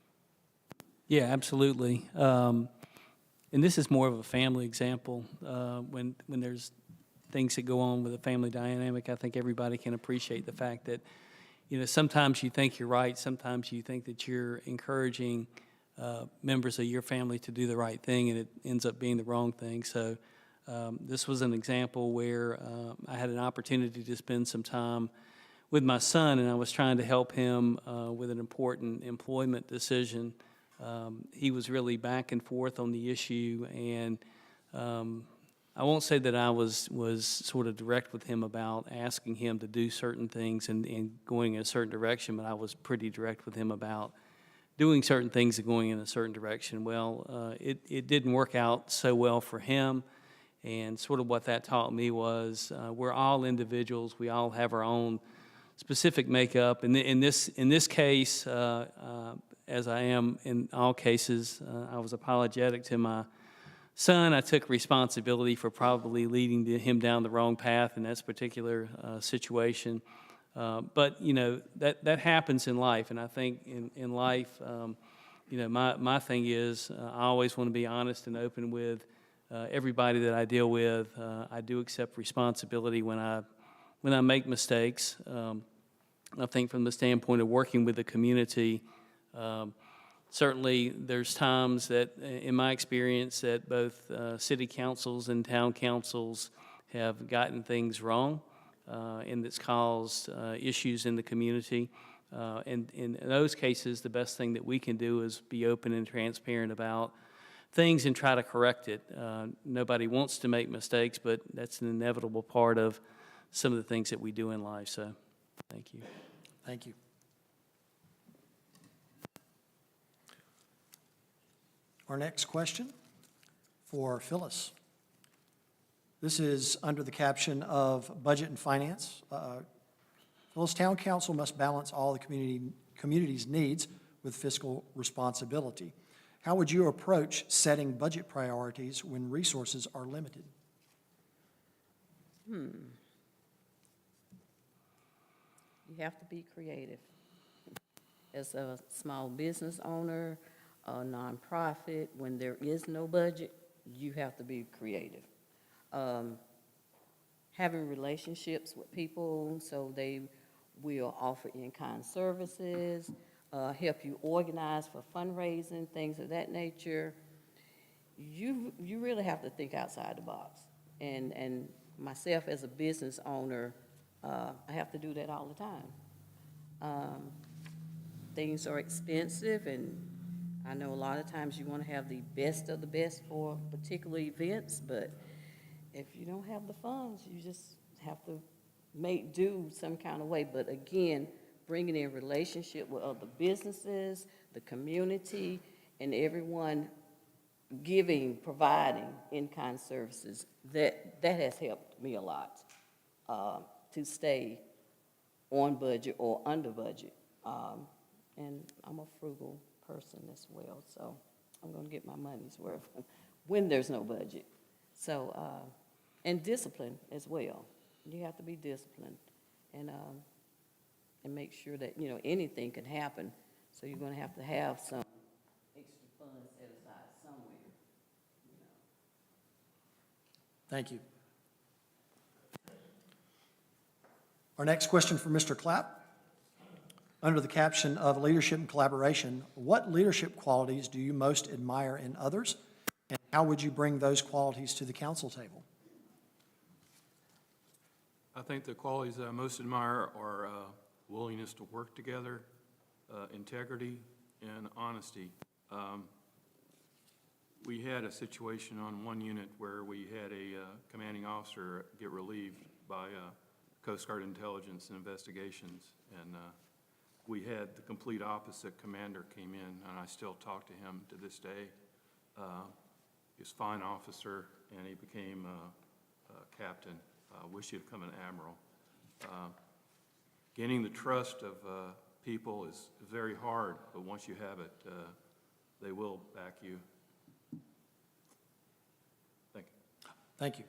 Yeah, absolutely. And this is more of a family example. When there's things that go on with a family dynamic, I think everybody can appreciate the fact that sometimes you think you're right, sometimes you think that you're encouraging members of your family to do the right thing, and it ends up being the wrong thing. So this was an example where I had an opportunity to spend some time with my son, and I was trying to help him with an important employment decision. He was really back and forth on the issue, and I won't say that I was sort of direct with him about asking him to do certain things and going in a certain direction, but I was pretty direct with him about doing certain things and going in a certain direction. Well, it didn't work out so well for him, and sort of what that taught me was we're all individuals. We all have our own specific makeup. And in this case, as I am in all cases, I was apologetic to my son. I took responsibility for probably leading him down the wrong path in this particular situation. But, you know, that happens in life. And I think in life, you know, my thing is I always want to be honest and open with everybody that I deal with. I do accept responsibility when I make mistakes. I think from the standpoint of working with the community, certainly there's times that, in my experience, that both city councils and town councils have gotten things wrong, and it's caused issues in the community. And in those cases, the best thing that we can do is be open and transparent about things and try to correct it. Nobody wants to make mistakes, but that's an inevitable part of some of the things that we do in life. So, thank you. Thank you. Our next question for Phyllis. This is under the caption of Budget and Finance. Phyllis, Town Council must balance all the community's needs with fiscal responsibility. How would you approach setting budget priorities when resources are limited? You have to be creative. As a small business owner, a nonprofit, when there is no budget, you have to be creative. Having relationships with people so they will offer in-kind services, help you organize for fundraising, things of that nature. You really have to think outside the box. And myself as a business owner, I have to do that all the time. Things are expensive, and I know a lot of times you want to have the best of the best for particular events, but if you don't have the funds, you just have to make do some kind of way. But again, bringing in relationship with other businesses, the community, and everyone giving, providing in-kind services, that has helped me a lot to stay on budget or under budget. And I'm a frugal person as well, so I'm going to get my money's worth when there's no budget. So, and discipline as well. You have to be disciplined and make sure that, you know, anything can happen. So you're going to have some extra funds set aside somewhere. You know. Thank you. Our next question for Mr. Clapp. Under the caption of leadership and collaboration, what leadership qualities do you most admire in others, and how would you bring those qualities to the council table? I think the qualities that I most admire are willingness to work together, integrity, and honesty. We had a situation on one unit where we had a commanding officer get relieved by Coast Guard Intelligence and Investigations, and we had the complete opposite commander came in, and I still talk to him to this day. He's a fine officer, and he became a captain. Wish he'd become an admiral. Gaining the trust of people is very hard, but once you have it, they will back you. Thank you. Thank you.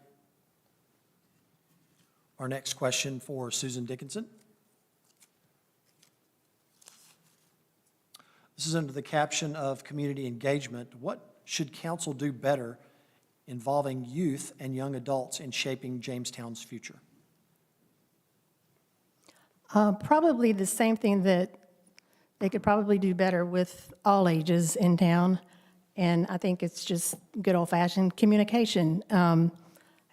Our next question for Susan Dickinson. This is under the caption of community engagement. What should council do better involving youth and young adults in shaping Jamestown's future? Probably the same thing that they could probably do better with all ages in town. And I think it's just good old-fashioned communication.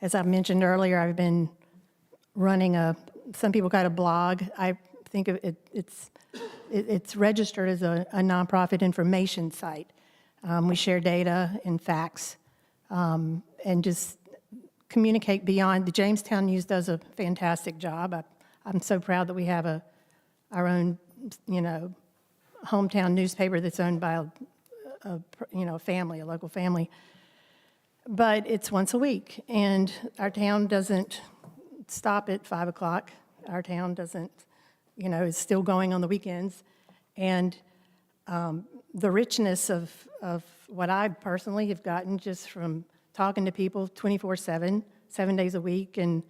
As I mentioned earlier, I've been running some people call it a blog. I think of it, it's registered as a nonprofit information site. We share data and facts and just communicate beyond. The Jamestown News does a fantastic job. I'm so proud that we have our own, hometown newspaper that's owned by a family, a local family. But it's once a week, and our town doesn't stop at 5 o'clock. Our town doesn't, is still going on the weekends. And the richness of what I personally have gotten just from talking to people 24/7, 7 days a week, and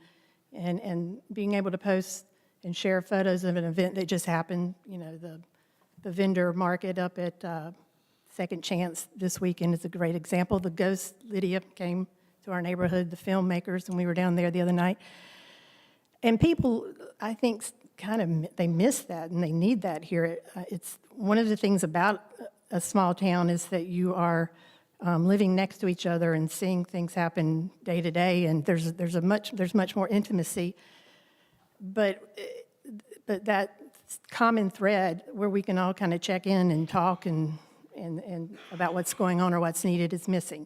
being able to post and share photos of an event that just happened, the vendor market up at Second Chance this weekend is a great example. The Ghost Lydia came to our neighborhood, the filmmakers, and we were down there the other night. And people, I think, they miss that, and they need that here. It's one of the things about a small town is that you are living next to each other and seeing things happen day to day, and there's much more intimacy. But that common thread where we can all kind of check in and talk and about what's going on or what's needed is missing.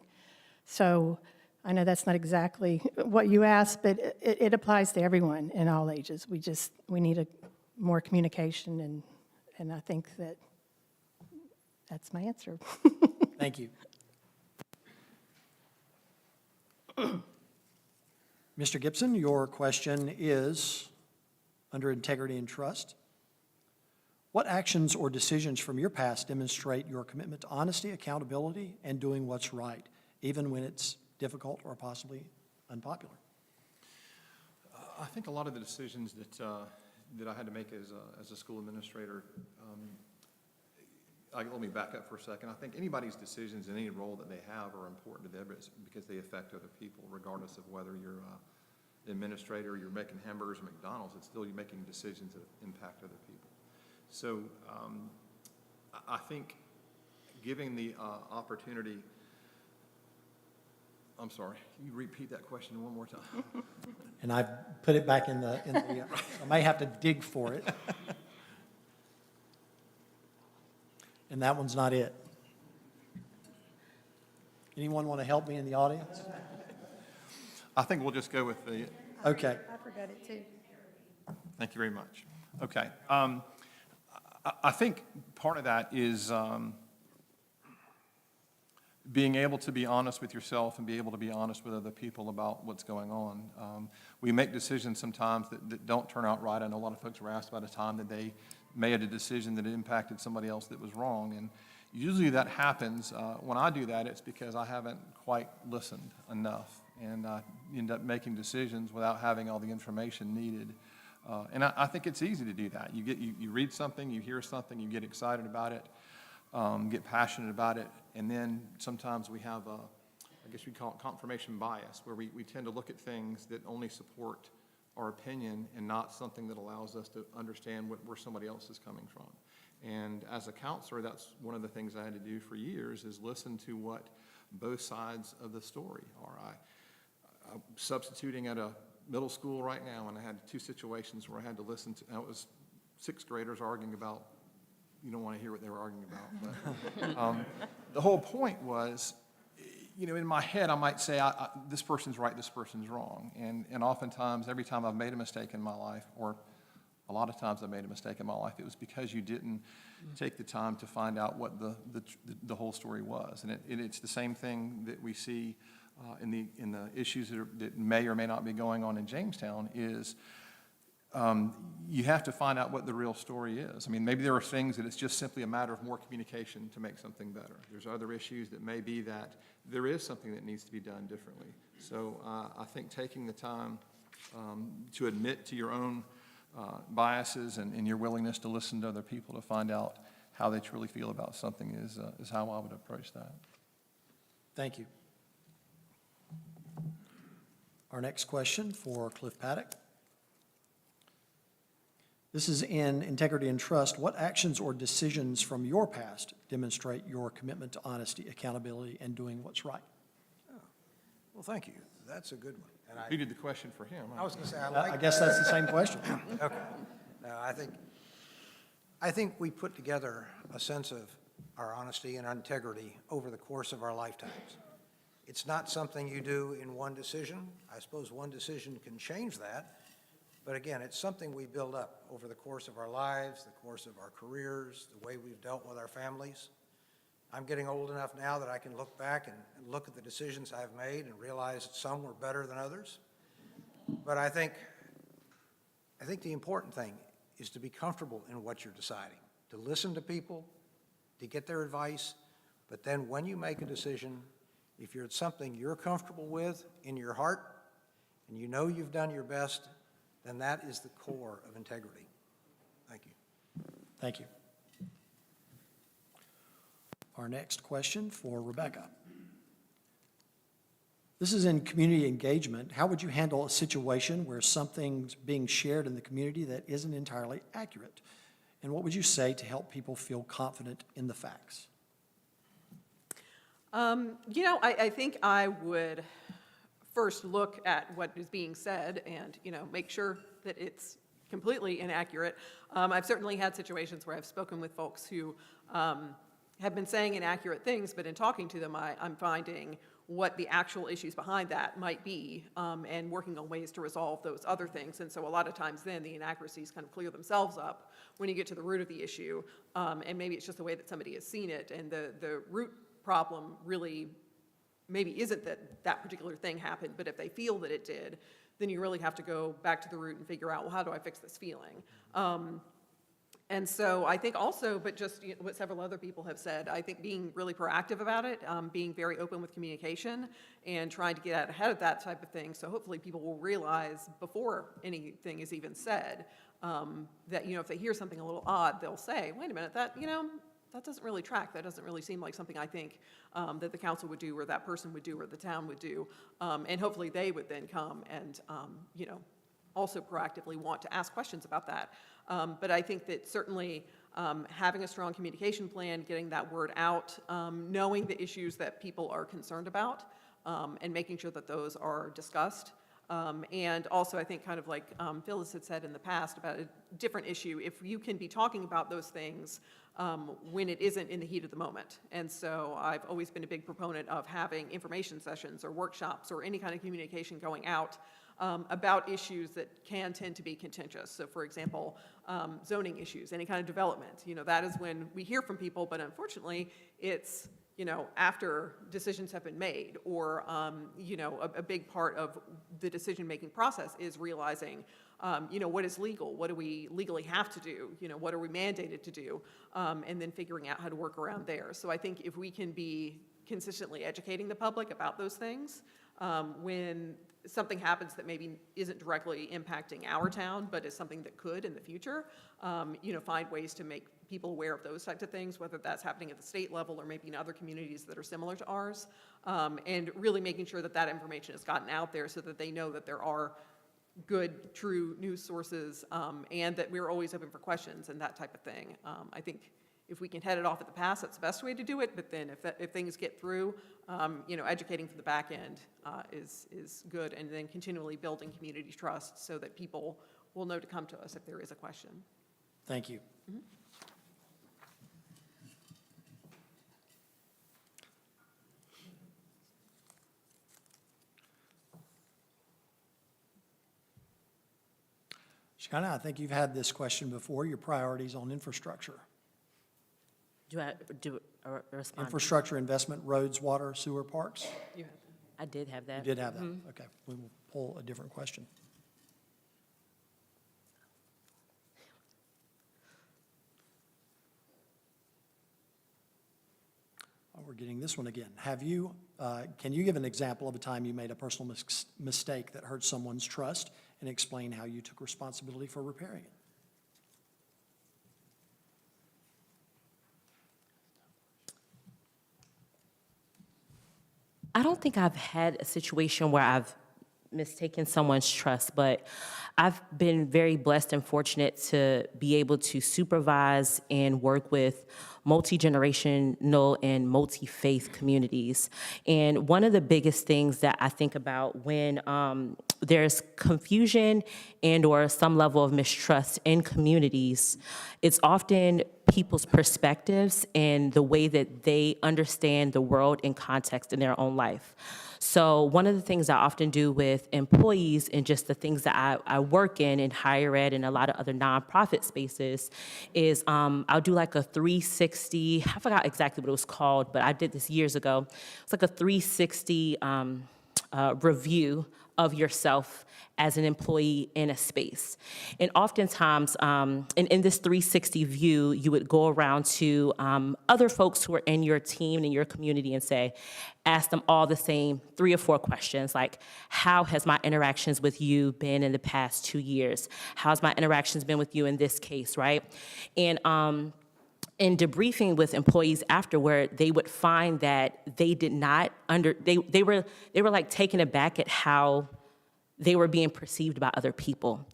So I know that's not exactly what you asked, but it applies to everyone in all ages. We need more communication, and I think that's my answer. Thank you. Mr. Gibson, your question is, under integrity and trust, what actions or decisions from your past demonstrate your commitment to honesty, accountability, and doing what's right, even when it's difficult or possibly unpopular? I think a lot of the decisions that I had to make as a school administrator, let me back up for a second. I think anybody's decisions in any role that they have are important to them because they affect other people, regardless of whether you're an administrator, you're making hamburgers at McDonald's, it's still you're making decisions that impact other people. So I think giving the opportunity, I'm sorry, can you repeat that question one more time? And I've put it back in the I may have to dig for it. And that one's not it. Anyone want to help me in the audience? I think we'll just go with the, Okay. I forgot it too. thank you very much. Okay. I think part of that is being able to be honest with yourself and be able to be honest with other people about what's going on. We make decisions sometimes that don't turn out right. I know a lot of folks were asked about a time that they made a decision that impacted somebody else that was wrong. And usually that happens. When I do that, it's because I haven't quite listened enough. And I end up making decisions without having all the information needed. And I think it's easy to do that. You read something, you hear something, you get excited about it, get passionate about it, and then sometimes we have I guess we call it confirmation bias, where we tend to look at things that only support our opinion and not something that allows us to understand where somebody else is coming from. And as a counselor, that's one of the things I had to do for years is listen to what both sides of the story are. I'm substituting at a middle school right now, and I had two situations where I had to listen to, and it was sixth graders arguing about, you don't want to hear what they were arguing about, but the whole point was, in my head, I might say, this person's right, this person's wrong. And oftentimes, every time I've made a mistake in my life, or a lot of times I made a mistake in my life, it was because you didn't take the time to find out what the whole story was. And it's the same thing that we see in the issues that may or may not be going on in Jamestown is you have to find out what the real story is. I mean, maybe there are things that it's just simply a matter of more communication to make something better. There's other issues that may be that there is something that needs to be done differently. So I think taking the time to admit to your own biases and your willingness to listen to other people to find out how they truly feel about something is how I would approach that. Thank you. Our next question for Cliff Paddock. This is in integrity and trust. What actions or decisions from your past demonstrate your commitment to honesty, accountability, and doing what's right? Well, thank you. That's a good one. And You did the question for him. I was going to say, I like I guess that's the same question. Okay. No, I think we put together a sense of our honesty and our integrity over the course of our lifetimes. It's not something you do in one decision. I suppose one decision can change that, but again, it's something we build up over the course of our lives, the course of our careers, the way we've dealt with our families. I'm getting old enough now that I can look back and look at the decisions I've made and realize that some were better than others. But I think the important thing is to be comfortable in what you're deciding, to listen to people, to get their advice, but then when you make a decision, if it's something you're comfortable with in your heart and you know you've done your best, then that is the core of integrity. Thank you. Thank you. Our next question for Rebecca. This is in community engagement. How would you handle a situation where something's being shared in the community that isn't entirely accurate? And what would you say to help people feel confident in the facts? I think I would first look at what is being said and, make sure that it's completely inaccurate. I've certainly had situations where I've spoken with folks who have been saying inaccurate things, but in talking to them, I'm finding what the actual issues behind that might be, and working on ways to resolve those other things. And so a lot of times then the inaccuracies kind of clear themselves up when you get to the root of the issue, and maybe it's just the way that somebody has seen it, and the root problem really maybe isn't that particular thing happened, but if they feel that it did, then you really have to go back to the root and figure out, well, how do I fix this feeling? And so I think also, but just what several other people have said, I think being really proactive about it, being very open with communication and trying to get out ahead of that type of thing. So hopefully people will realize before anything is even said, that, if they hear something a little odd, they'll say, wait a minute, that doesn't really track. That doesn't really seem like something I think that the council would do or that person would do or the town would do. And hopefully they would then come and, also proactively want to ask questions about that. But I think that certainly having a strong communication plan, getting that word out, knowing the issues that people are concerned about, and making sure that those are discussed. And also, I think kind of like Phyllis had said in the past about a different issue, if you can be talking about those things when it isn't in the heat of the moment. And so I've always been a big proponent of having information sessions or workshops or any kind of communication going out about issues that can tend to be contentious. So for example, zoning issues, any kind of development, that is when we hear from people, but unfortunately it's, after decisions have been made, or, a big part of the decision-making process is realizing, what is legal? What do we legally have to do? What are we mandated to do? And then figuring out how to work around there. So I think if we can be consistently educating the public about those things, when something happens that maybe isn't directly impacting our town, but is something that could in the future, find ways to make people aware of those types of things, whether that's happening at the state level or maybe in other communities that are similar to ours, and really making sure that that information has gotten out there so that they know that there are good, true news sources, and that we're always open for questions and that type of thing. I think if we can head it off at the pass, that's the best way to do it. But then if things get through, educating from the back end is good, and then continually building community trust so that people will know to come to us if there is a question. Thank you. Mm-hmm. Shekinah, I think you've had this question before, your priorities on infrastructure. Do I do a response? Infrastructure, investment, roads, water, sewer, parks? You have them. I did have that. You did have that, okay. We will pull a different question. Oh, we're getting this one again. Can you give an example of a time you made a personal mistake that hurt someone's trust, and explain how you took responsibility for repairing it? I don't think I've had a situation where I've mistaken someone's trust, but I've been very blessed and fortunate to be able to supervise and work with multi-generational and multi-faith communities. And one of the biggest things that I think about when there's confusion and or some level of mistrust in communities, it's often people's perspectives and the way that they understand the world in context in their own life. So one of the things I often do with employees and just the things that I work in higher ed and a lot of other nonprofit spaces is I'll do like a 360, I forgot exactly what it was called, but I did this years ago. It's like a 360 review of yourself as an employee in a space. And oftentimes, in this 360 view, you would go around to other folks who are in your team and in your community and ask them all the same 3 or 4 questions, like, how has my interactions with you been in the past 2 years? How's my interactions been with you in this case, right? And in debriefing with employees afterward, they would find that they did not they were like taken aback at how they were being perceived by other people.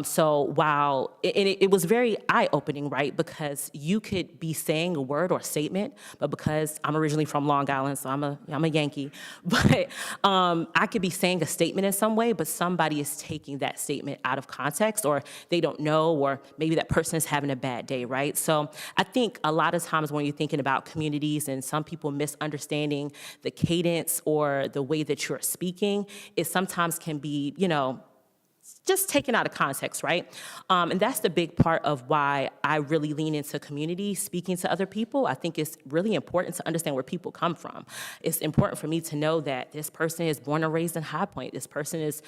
So while, and it was very eye-opening, right? Because you could be saying a word or statement, but because I'm originally from Long Island, so I'm a Yankee, but I could be saying a statement in some way, but somebody is taking that statement out of context, or they don't know, or maybe that person is having a bad day, right? So I think a lot of times when you're thinking about communities and some people misunderstanding the cadence or the way that you're speaking, it sometimes can be, just taken out of context, right? And that's the big part of why I really lean into community, speaking to other people. I think it's really important to understand where people come from. It's important for me to know that this person is born and raised in High Point. This person is,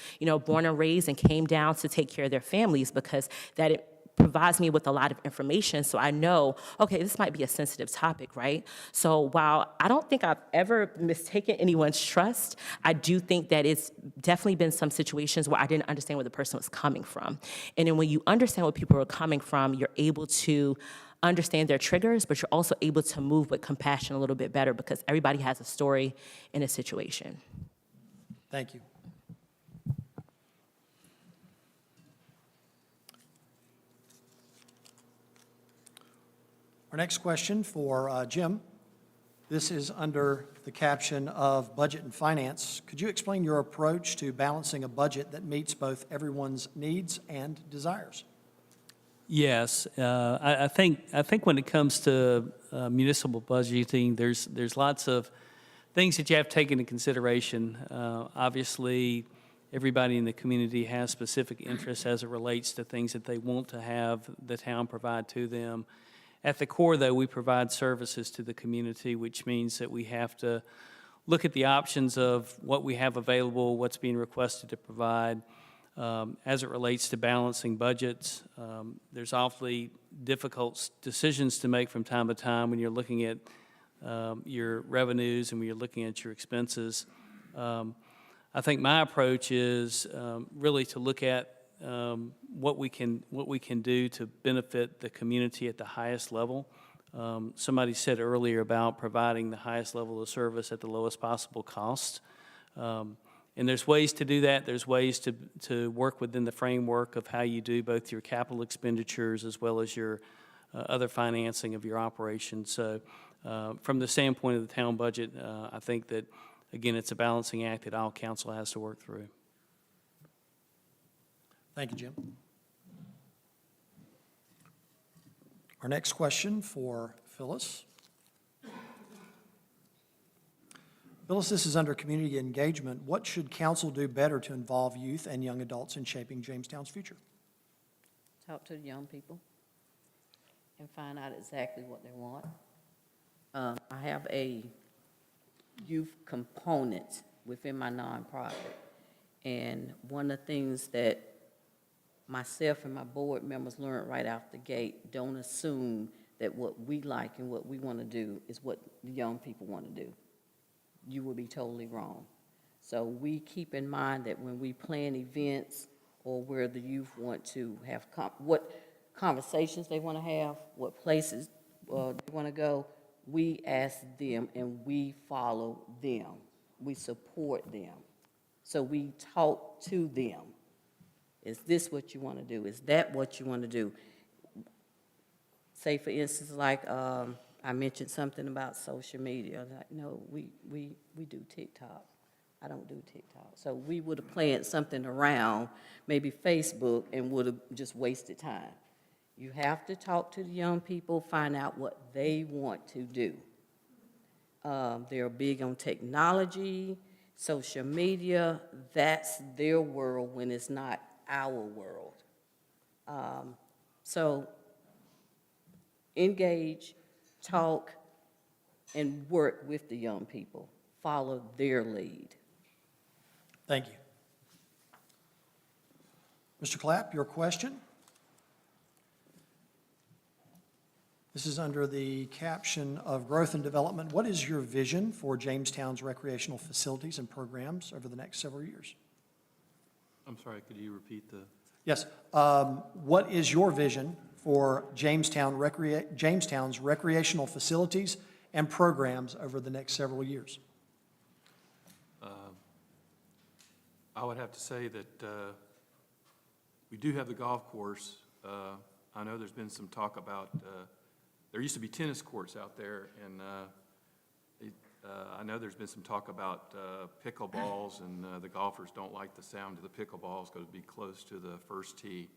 born and raised and came down to take care of their families, because it provides me with a lot of information, so I know, okay, this might be a sensitive topic, right? So while I don't think I've ever mistaken anyone's trust, I do think that it's definitely been some situations where I didn't understand where the person was coming from. And then when you understand where people are coming from, you're able to understand their triggers, but you're also able to move with compassion a little bit better, because everybody has a story in a situation. Thank you. Our next question for Jim. This is under the caption of Budget and Finance. Could you explain your approach to balancing a budget that meets both everyone's needs and desires? Yes, I think when it comes to municipal budgeting, there's lots of things that you have to take into consideration. Obviously, everybody in the community has specific interests as it relates to things that they want to have the town provide to them. At the core, though, we provide services to the community, which means that we have to look at the options of what we have available, what's being requested to provide. As it relates to balancing budgets, there's awfully difficult decisions to make from time to time when you're looking at your revenues and when you're looking at your expenses. I think my approach is really to look at what we can do to benefit the community at the highest level. Somebody said earlier about providing the highest level of service at the lowest possible cost. And there's ways to do that. There's ways to work within the framework of how you do both your capital expenditures as well as your other financing of your operations. So from the standpoint of the town budget, I think that, again, it's a balancing act that all council has to work through. Thank you, Jim. Our next question for Phyllis. Phyllis, this is under community engagement. What should council do better to involve youth and young adults in shaping Jamestown's future? Talk to the young people and find out exactly what they want. I have a youth component within my nonprofit, and one of the things that myself and my board members learned right out the gate: don't assume that what we like and what we want to do is what the young people want to do. You will be totally wrong. So we keep in mind that when we plan events or where the youth want to have what conversations they want to have, what places they want to go, we ask them and we follow them. We support them. So we talk to them. Is this what you want to do? Is that what you want to do? Say, for instance, like I mentioned something about social media. Like, no, we do TikTok. I don't do TikTok. So we would have planned something around maybe Facebook and would have just wasted time. You have to talk to the young people, find out what they want to do. They're big on technology, social media. That's their world when it's not our world. So engage, talk, and work with the young people. Follow their lead. Thank you. Mr. Clapp, your question? This is under the caption of Growth and Development. What is your vision for Jamestown's recreational facilities and programs over the next several years? I'm sorry, could you repeat the? Yes. What is your vision for Jamestown's recreational facilities and programs over the next several years? I would have to say that we do have the golf course. I know there's been some talk about, there used to be tennis courts out there, and I know there's been some talk about pickleballs, and the golfers don't like the sound of the pickleballs because it'd be close to the first tee.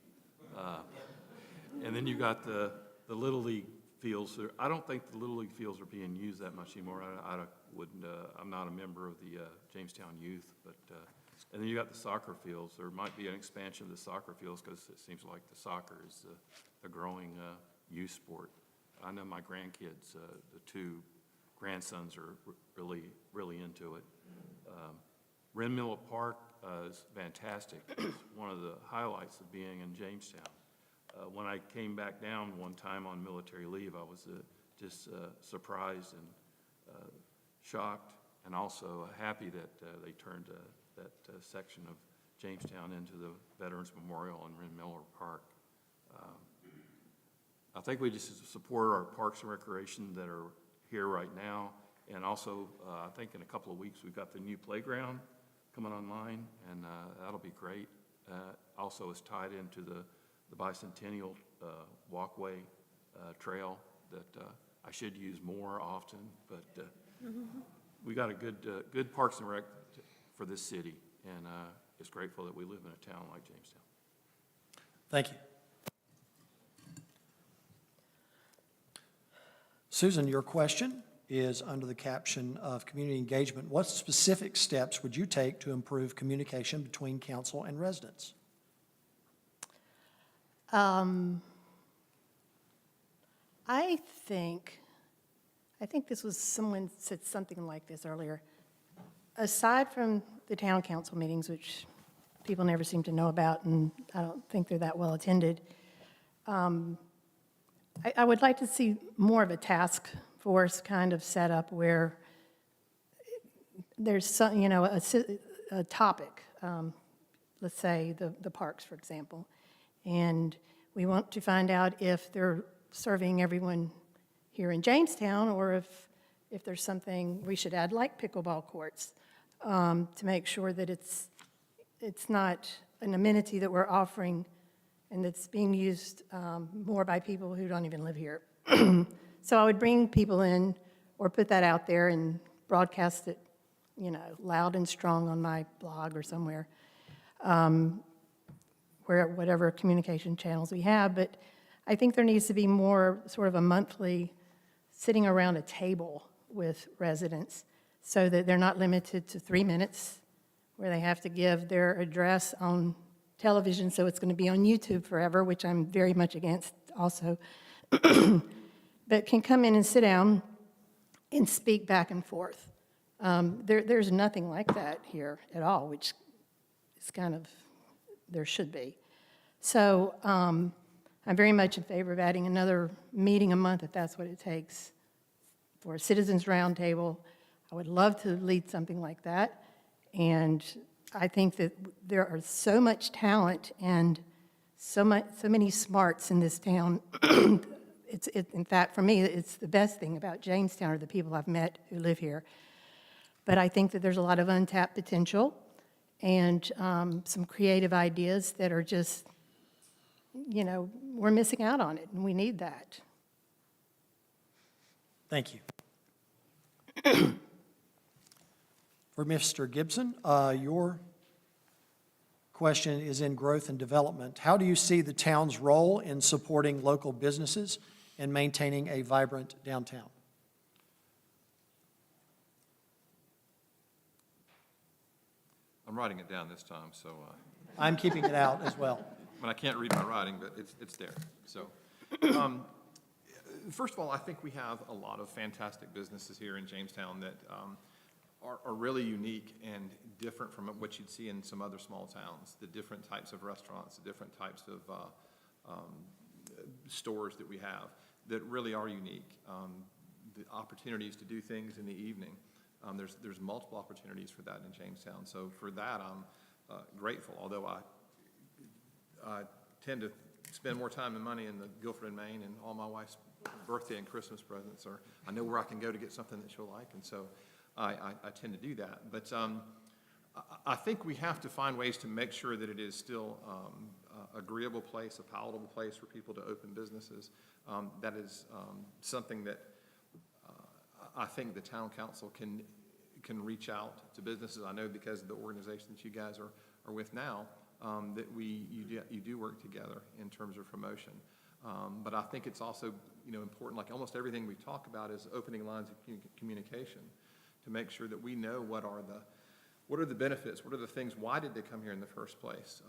And then you got the Little League fields. I don't think the Little League fields are being used that much anymore. I'm not a member of the Jamestown Youth, but and then you got the soccer fields. There might be an expansion of the soccer fields because it seems like the soccer is the growing youth sport. I know my grandkids, the two grandsons are really into it. Ren Miller Park is fantastic. It's one of the highlights of being in Jamestown. When I came back down one time on military leave, I was just surprised and shocked, and also happy that they turned that section of Jamestown into the Veterans Memorial in Ren Miller Park. I think we just support our parks and recreation that are here right now, and also I think in a couple of weeks we've got the new playground coming online, and that'll be great. Also is tied into the bicentennial walkway trail that I should use more often, but we got a good Parks and Rec for this city, and it's grateful that we live in a town like Jamestown. Thank you. Susan, your question is under the caption of community engagement. What specific steps would you take to improve communication between council and residents? I think this was, someone said something like this earlier. Aside from the town council meetings, which people never seem to know about, and I don't think they're that well attended, I would like to see more of a task force kind of set up where there's some, a topic, let's say the parks, for example, and we want to find out if they're serving everyone here in Jamestown, or if there's something we should add, like pickleball courts, to make sure that it's not an amenity that we're offering and that's being used more by people who don't even live here. So I would bring people in or put that out there and broadcast it, loud and strong on my blog or somewhere, where whatever communication channels we have. But I think there needs to be more sort of a monthly sitting around a table with residents so that they're not limited to 3 minutes where they have to give their address on television, so it's going to be on YouTube forever, which I'm very much against also, but can come in and sit down and speak back and forth. There's nothing like that here at all, which is kind of, there should be. So I'm very much in favor of adding another meeting a month if that's what it takes for a citizens roundtable. I would love to lead something like that, and I think that there are so much talent and so many smarts in this town. In fact, for me, it's the best thing about Jamestown are the people I've met who live here. But I think that there's a lot of untapped potential and some creative ideas that are just, we're missing out on it, and we need that. Thank you. For Mr. Gibson, your question is in growth and development. How do you see the town's role in supporting local businesses and maintaining a vibrant downtown? I'm writing it down this time, so, I'm keeping it out as well. but I can't read my writing, but it's there. So, first of all, I think we have a lot of fantastic businesses here in Jamestown that are really unique and different from what you'd see in some other small towns. The different types of restaurants, the different types of stores that we have that really are unique. The opportunities to do things in the evening. There's multiple opportunities for that in Jamestown. So for that, I'm grateful, although I tend to spend more time and money in the Guilford and Maine, and all my wife's birthday and Christmas presents are, I know where I can go to get something that she'll like, and so I tend to do that. But I think we have to find ways to make sure that it is still agreeable place, a palatable place for people to open businesses. That is something that I think the town council can reach out to businesses. I know because of the organization that you guys are with now, that you do work together in terms of promotion. But I think it's also, important, like almost everything we talk about is opening lines of communication to make sure that we know what are the benefits, what are the things, why did they come here in the first place?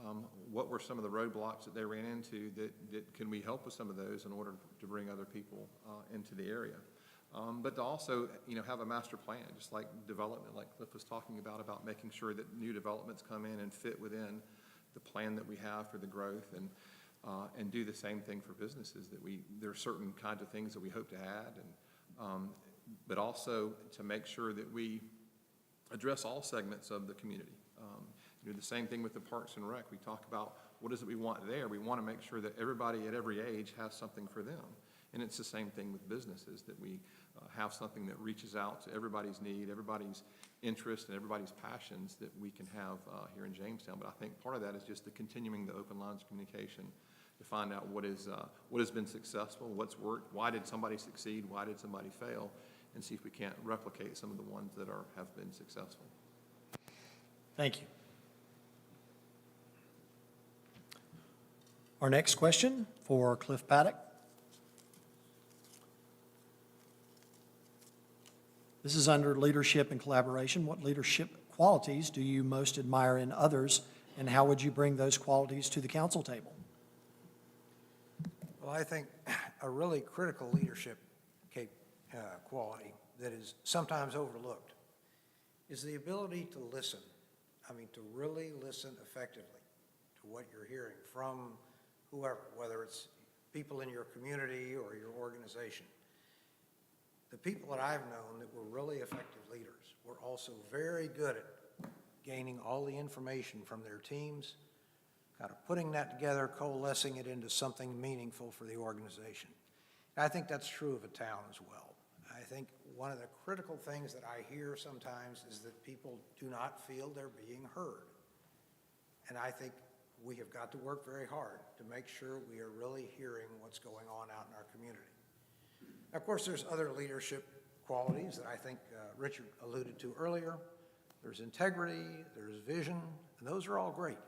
What were some of the roadblocks that they ran into that can we help with some of those in order to bring other people into the area? But to also, have a master plan, just like development, like Cliff was talking about making sure that new developments come in and fit within the plan that we have for the growth, and do the same thing for businesses. There are certain kinds of things that we hope to add, and but also to make sure that we address all segments of the community. The same thing with the Parks and Rec. We talk about what is it we want there. We want to make sure that everybody at every age has something for them. And it's the same thing with businesses, that we have something that reaches out to everybody's need, everybody's interest, and everybody's passions that we can have here in Jamestown. But I think part of that is just the continuing the open lines of communication to find out what has been successful, what's worked, why did somebody succeed, why did somebody fail, and see if we can't replicate some of the ones that have been successful. Thank you. Our next question for Cliff Paddock. This is under leadership and collaboration. What leadership qualities do you most admire in others, and how would you bring those qualities to the council table? Well, I think a really critical leadership quality that is sometimes overlooked is the ability to listen. To really listen effectively to what you're hearing from whoever, whether it's people in your community or your organization. The people that I've known that were really effective leaders were also very good at gaining all the information from their teams, kind of putting that together, coalescing it into something meaningful for the organization. And I think that's true of a town as well. I think one of the critical things that I hear sometimes is that people do not feel they're being heard. And I think we have got to work very hard to make sure we are really hearing what's going on out in our community. Of course, there's other leadership qualities that I think Richard alluded to earlier. There's integrity, there's vision, and those are all great.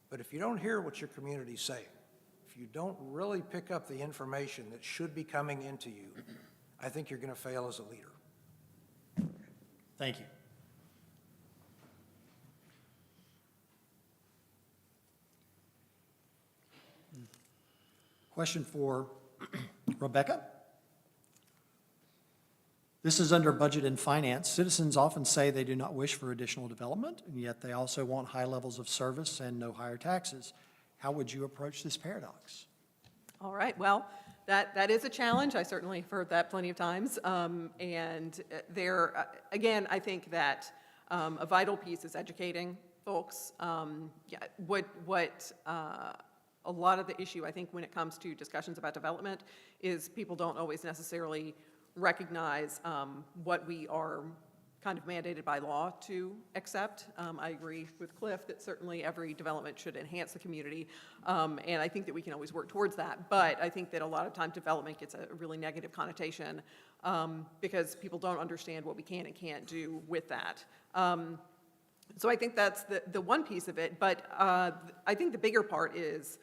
But if you don't hear what your community's saying, if you don't really pick up the information that should be coming into you, I think you're going to fail as a leader. Thank you. Question for Rebecca. This is under budget and finance. Citizens often say they do not wish for additional development, and yet they also want high levels of service and no higher taxes. How would you approach this paradox? All right, well, that is a challenge. I certainly have heard that plenty of times. Again, I think that a vital piece is educating folks. A lot of the issue, I think, when it comes to discussions about development is people don't always necessarily recognize what we are kind of mandated by law to accept. I agree with Cliff that certainly every development should enhance the community, and I think that we can always work towards that. But I think that a lot of times development gets a really negative connotation because people don't understand what we can and can't do with that. So I think that's the one piece of it, but I think the bigger part is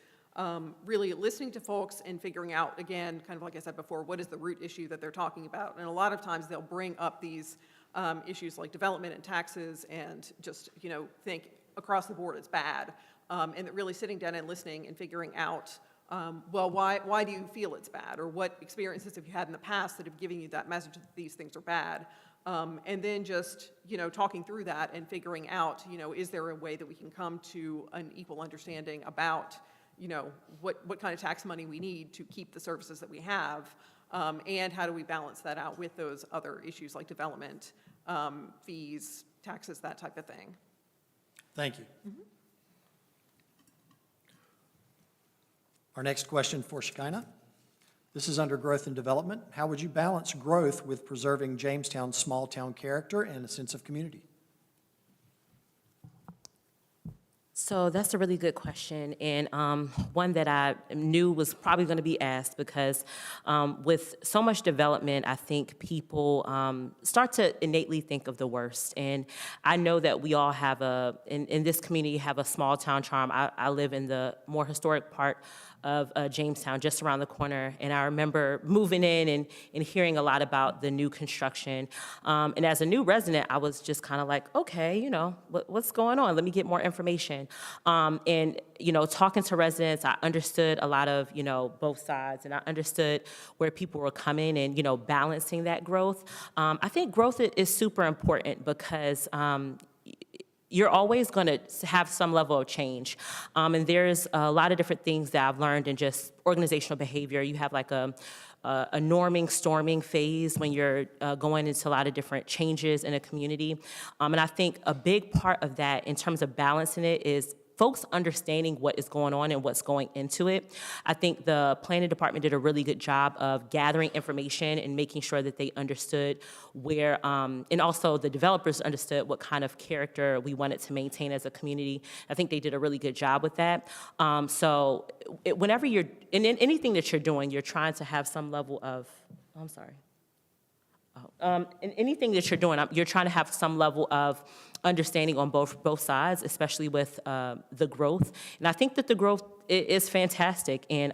really listening to folks and figuring out, again, kind of like I said before, what is the root issue that they're talking about. And a lot of times they'll bring up these issues like development and taxes and just, think across the board it's bad. And that really sitting down and listening and figuring out, well, why do you feel it's bad? Or what experiences have you had in the past that have given you that message that these things are bad? And then just, talking through that and figuring out, is there a way that we can come to an equal understanding about, what kind of tax money we need to keep the services that we have, and how do we balance that out with those other issues like development, fees, taxes, that type of thing. Thank you. Our next question for Shekinah. This is under growth and development. How would you balance growth with preserving Jamestown's small town character and a sense of community? So that's a really good question, and one that I knew was probably going to be asked because with so much development, I think people start to innately think of the worst. And I know that we all have in this community, have a small town charm. I live in the more historic part of Jamestown, just around the corner, and I remember moving in and hearing a lot about the new construction. And as a new resident, I was just kind of like, okay, what's going on? Let me get more information. And talking to residents, I understood a lot of both sides, and I understood where people were coming and balancing that growth. I think growth is super important because you're always going to have some level of change. And there's a lot of different things that I've learned in just organizational behavior. You have like a norming, storming phase when you're going into a lot of different changes in a community. And I think a big part of that in terms of balancing it is folks understanding what is going on and what's going into it. I think the planning department did a really good job of gathering information and making sure that they understood where, and also the developers understood what kind of character we wanted to maintain as a community. I think they did a really good job with that. Whenever you're, in anything that you're doing, you're trying to have some level of, I'm sorry. In anything that you're doing, you're trying to have some level of understanding on both sides, especially with the growth. And I think that the growth is fantastic, and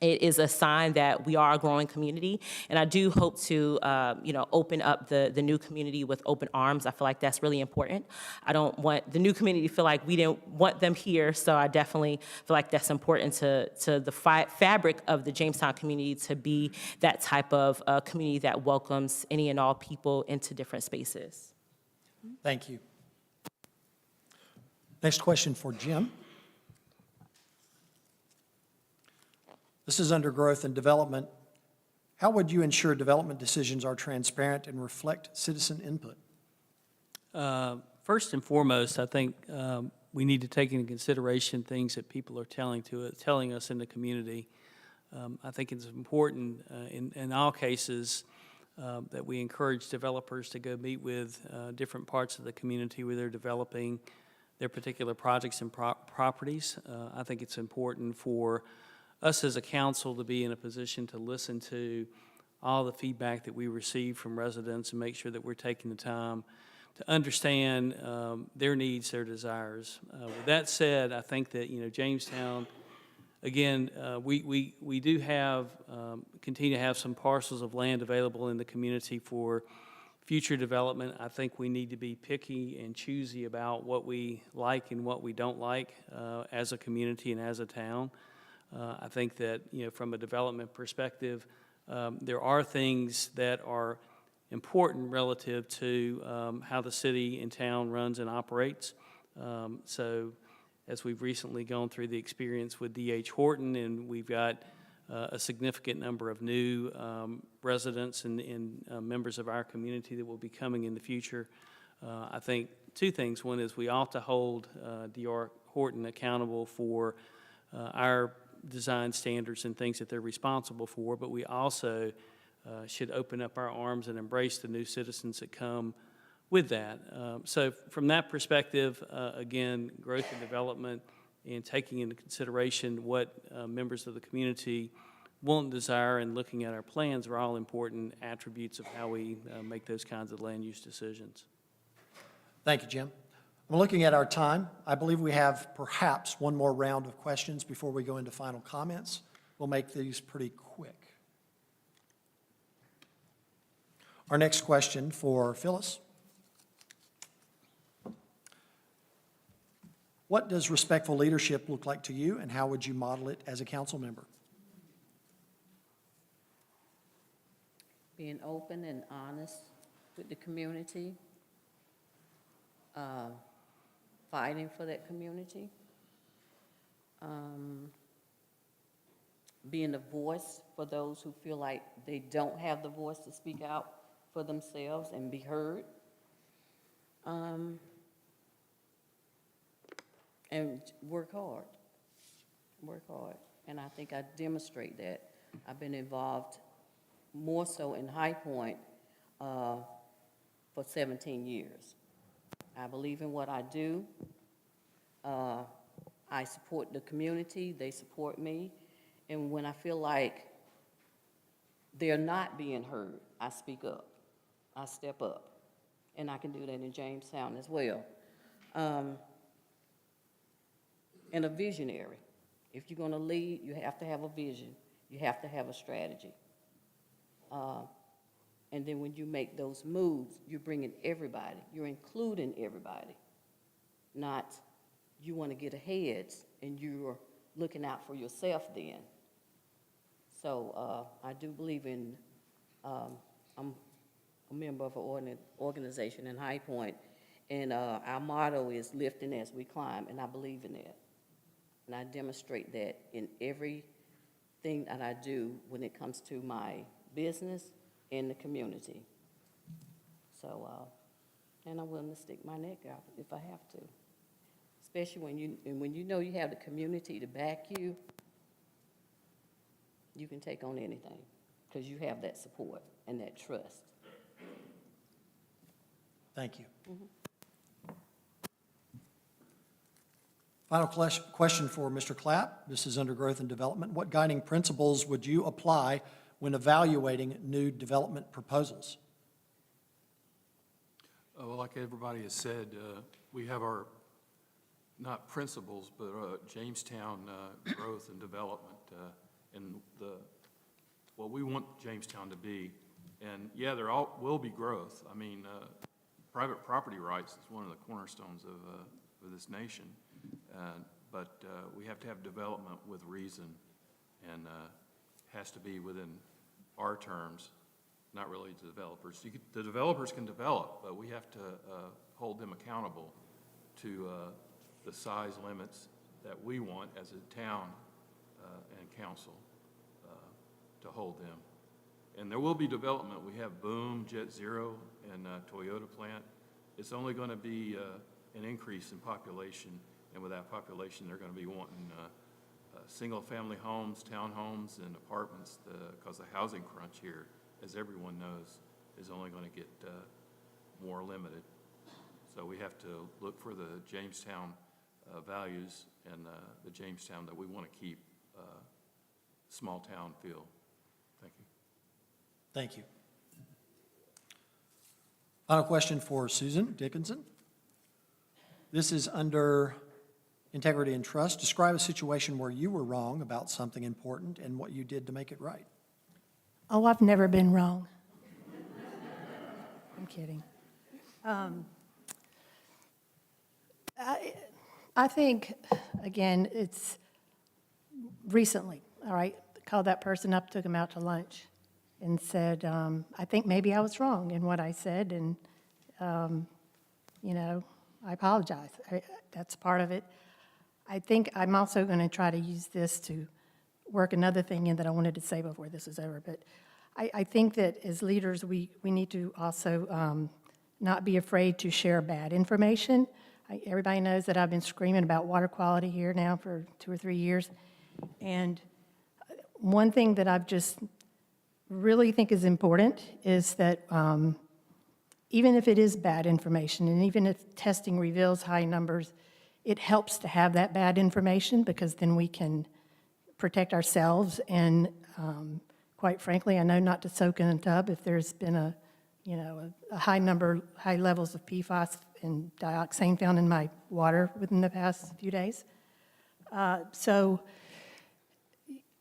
it is a sign that we are a growing community. And I do hope to, open up the new community with open arms. I feel like that's really important. I don't want the new community to feel like we didn't want them here, so I definitely feel like that's important to the fabric of the Jamestown community to be that type of community that welcomes any and all people into different spaces. Thank you. Next question for Jim. This is under growth and development. How would you ensure development decisions are transparent and reflect citizen input? First and foremost, I think we need to take into consideration things that people are telling us in the community. I think it's important in all cases that we encourage developers to go meet with different parts of the community where they're developing their particular projects and properties. I think it's important for us as a council to be in a position to listen to all the feedback that we receive from residents and make sure that we're taking the time to understand their needs, their desires. With that said, I think that, Jamestown, again, we do have, continue to have some parcels of land available in the community for future development. I think we need to be picky and choosy about what we like and what we don't like as a community and as a town. I think that, from a development perspective, there are things that are important relative to how the city and town runs and operates. So as we've recently gone through the experience with D.H. Horton, and we've got a significant number of new residents and members of our community that will be coming in the future, I think two things. One is we ought to hold D.R. Horton accountable for our design standards and things that they're responsible for, but we also should open up our arms and embrace the new citizens that come with that. So from that perspective, again, growth and development and taking into consideration what members of the community want and desire and looking at our plans are all important attributes of how we make those kinds of land use decisions. Thank you, Jim. I'm looking at our time. I believe we have perhaps one more round of questions before we go into final comments. We'll make these pretty quick. Our next question for Phyllis. What does respectful leadership look like to you, and how would you model it as a council member? Being open and honest with the community, fighting for that community, being a voice for those who feel like they don't have the voice to speak out for themselves and be heard. And work hard. Work hard. And I think I demonstrate that. I've been involved more so in High Point for 17 years. I believe in what I do. I support the community. They support me. And when I feel like they're not being heard, I speak up. I step up. And I can do that in Jamestown as well. And a visionary. If you're going to lead, you have to have a vision. You have to have a strategy. And then when you make those moves, you're bringing everybody. You're including everybody. Not you want to get ahead and you're looking out for yourself then. So I do believe in, I'm a member of an organization in High Point, and our motto is lifting as we climb, and I believe in that. And I demonstrate that in everything that I do when it comes to my business and the community. So, and I'm willing to stick my neck out if I have to. Especially when you know you have the community to back you, you can take on anything because you have that support and that trust. Thank you. Final question for Mr. Clapp. This is under growth and development. What guiding principles would you apply when evaluating new development proposals? Well, like everybody has said, we have our, not principles, but Jamestown growth and development and what we want Jamestown to be. And yeah, there will be growth. I mean, private property rights is one of the cornerstones of this nation. But we have to have development with reason, and has to be within our terms, not really the developers. The developers can develop, but we have to hold them accountable to the size limits that we want as a town and council to hold them. And there will be development. We have Boom, Jet Zero, and Toyota plant. It's only going to be an increase in population. And with that population, they're going to be wanting single-family homes, townhomes, and apartments because the housing crunch here, as everyone knows, is only going to get more limited. So we have to look for the Jamestown values and the Jamestown that we want to keep small town feel. Thank you. Thank you. Final question for Susan Dickinson. This is under integrity and trust. Describe a situation where you were wrong about something important and what you did to make it right. Oh, I've never been wrong. I'm kidding. I think, again, it's recently, all right, called that person up, took him out to lunch, and said, I think maybe I was wrong in what I said, and, you know, I apologize. That's part of it. I think I'm also going to try to use this to work another thing in that I wanted to say before this is over. But I think that as leaders, we need to also not be afraid to share bad information. Everybody knows that I've been screaming about water quality here now for 2 or 3 years. And one thing that I've just really think is important is that even if it is bad information, and even if testing reveals high numbers, it helps to have that bad information because then we can protect ourselves. And quite frankly, I know not to soak in a tub if there's been a high levels of PFAS and dioxane found in my water within the past few days. So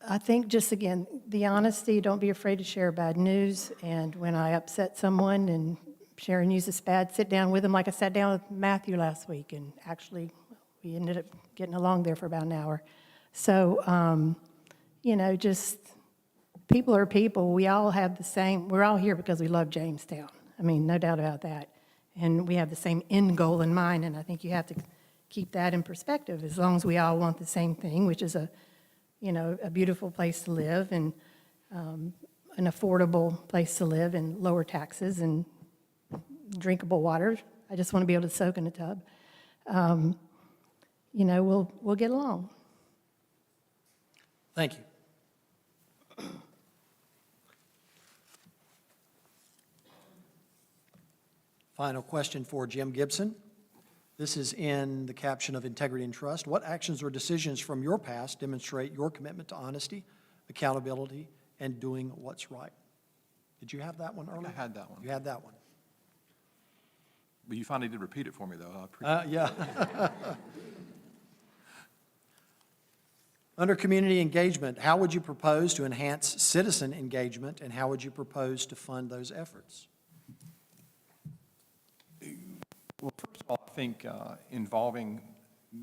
I think just, again, the honesty, don't be afraid to share bad news. And when I upset someone and sharing news is bad, sit down with them like I sat down with Matthew last week. And actually, we ended up getting along there for about an hour. So, just people are people. We all have the same, we're all here because we love Jamestown. I mean, no doubt about that. And we have the same end goal in mind. And I think you have to keep that in perspective as long as we all want the same thing, which is a beautiful place to live and an affordable place to live and lower taxes and drinkable water. I just want to be able to soak in a tub. We'll get along. Thank you. Final question for Jim Gibson. This is in the caption of integrity and trust. What actions or decisions from your past demonstrate your commitment to honesty, accountability, and doing what's right? Did you have that one earlier? I had that one. You had that one. But you finally did repeat it for me, though. I appreciate Yeah. Under community engagement, how would you propose to enhance citizen engagement, and how would you propose to fund those efforts? Well, first of all, I think involving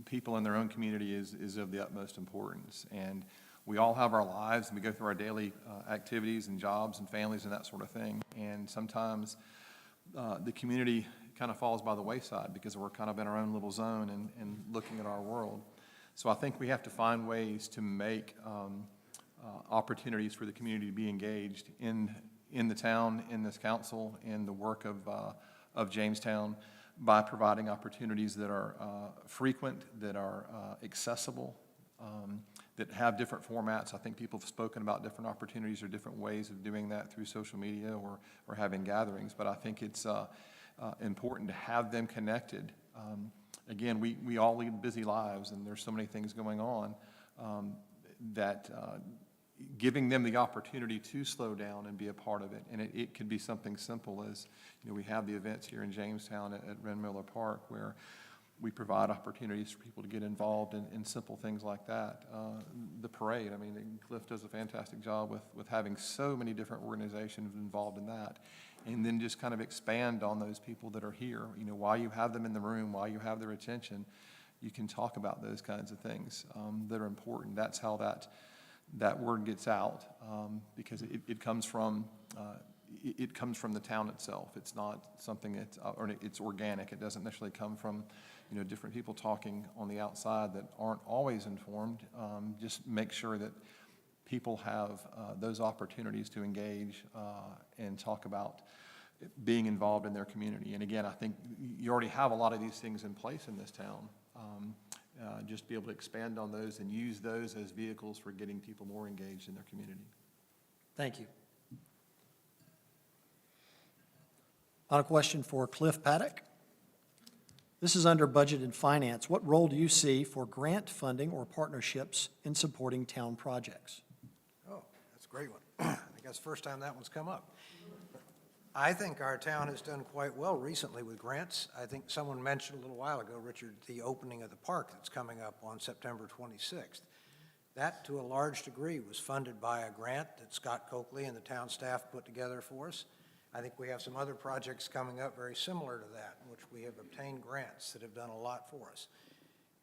people in their own community is of the utmost importance. And we all have our lives, and we go through our daily activities and jobs and families and that sort of thing. And sometimes the community kind of falls by the wayside because we're kind of in our own little zone and looking at our world. So I think we have to find ways to make opportunities for the community to be engaged in the town, in this council, in the work of Jamestown, by providing opportunities that are frequent, that are accessible, that have different formats. I think people have spoken about different opportunities or different ways of doing that through social media or having gatherings, but I think it's important to have them connected. Again, we all lead busy lives, and there's so many things going on that giving them the opportunity to slow down and be a part of it. And it could be something simple as, we have the events here in Jamestown at Ren Miller Park where we provide opportunities for people to get involved in simple things like that. The parade, Cliff does a fantastic job with having so many different organizations involved in that. And then just kind of expand on those people that are here. While you have them in the room, while you have their attention, you can talk about those kinds of things that are important. That's how that word gets out, because it comes from the town itself. It's not something it's organic. It doesn't necessarily come from different people talking on the outside that aren't always informed. Just make sure that people have those opportunities to engage and talk about being involved in their community. And again, I think you already have a lot of these things in place in this town. Just be able to expand on those and use those as vehicles for getting people more engaged in their community. Thank you. Final question for Cliff Paddock. This is under budget and finance. What role do you see for grant funding or partnerships in supporting town projects? Oh, that's a great one. I think that's the first time that one's come up. I think our town has done quite well recently with grants. I think someone mentioned a little while ago, Richard, the opening of the park that's coming up on September 26th. That, to a large degree, was funded by a grant that Scott Coakley and the town staff put together for us. I think we have some other projects coming up very similar to that, in which we have obtained grants that have done a lot for us.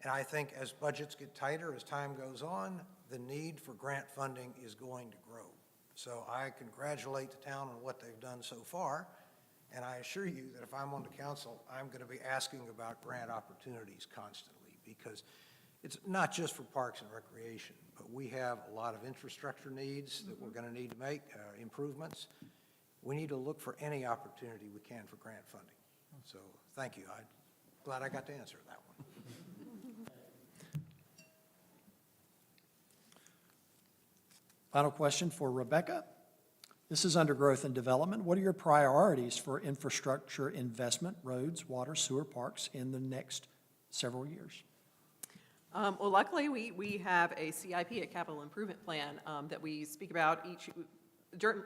And I think as budgets get tighter, as time goes on, the need for grant funding is going to grow. So I congratulate the town on what they've done so far, and I assure you that if I'm on the council, I'm going to be asking about grant opportunities constantly, because it's not just for parks and recreation, but we have a lot of infrastructure needs that we're going to need to make improvements. We need to look for any opportunity we can for grant funding. So thank you. I'm glad I got to answer that one. Final question for Rebecca. This is under growth and development. What are your priorities for infrastructure investment, roads, water, sewer, parks in the next several years? Well, luckily, we have a CIP, a capital improvement plan, that we speak about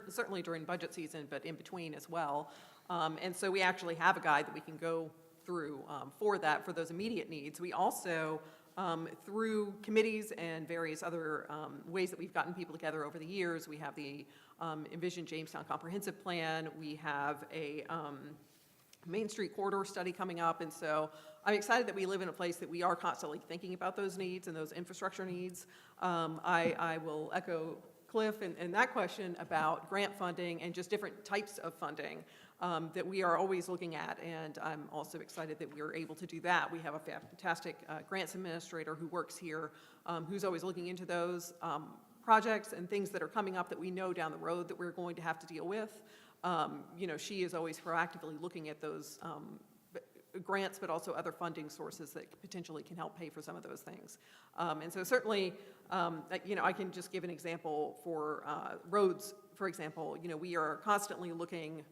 certainly during budget season, but in between as well. And so we actually have a guide that we can go through for those immediate needs. We also, through committees and various other ways that we've gotten people together over the years, we have the Envision Jamestown Comprehensive Plan, we have a Main Street corridor study coming up, and so I'm excited that we live in a place that we are constantly thinking about those needs and those infrastructure needs. I will echo Cliff and that question about grant funding and just different types of funding that we are always looking at, and I'm also excited that we are able to do that. We have a fantastic grants administrator who works here, who's always looking into those projects and things that are coming up that we know down the road that we're going to have to deal with. She is always proactively looking at those grants, but also other funding sources that potentially can help pay for some of those things. And so certainly, I can just give an example for roads, for example. We are constantly looking.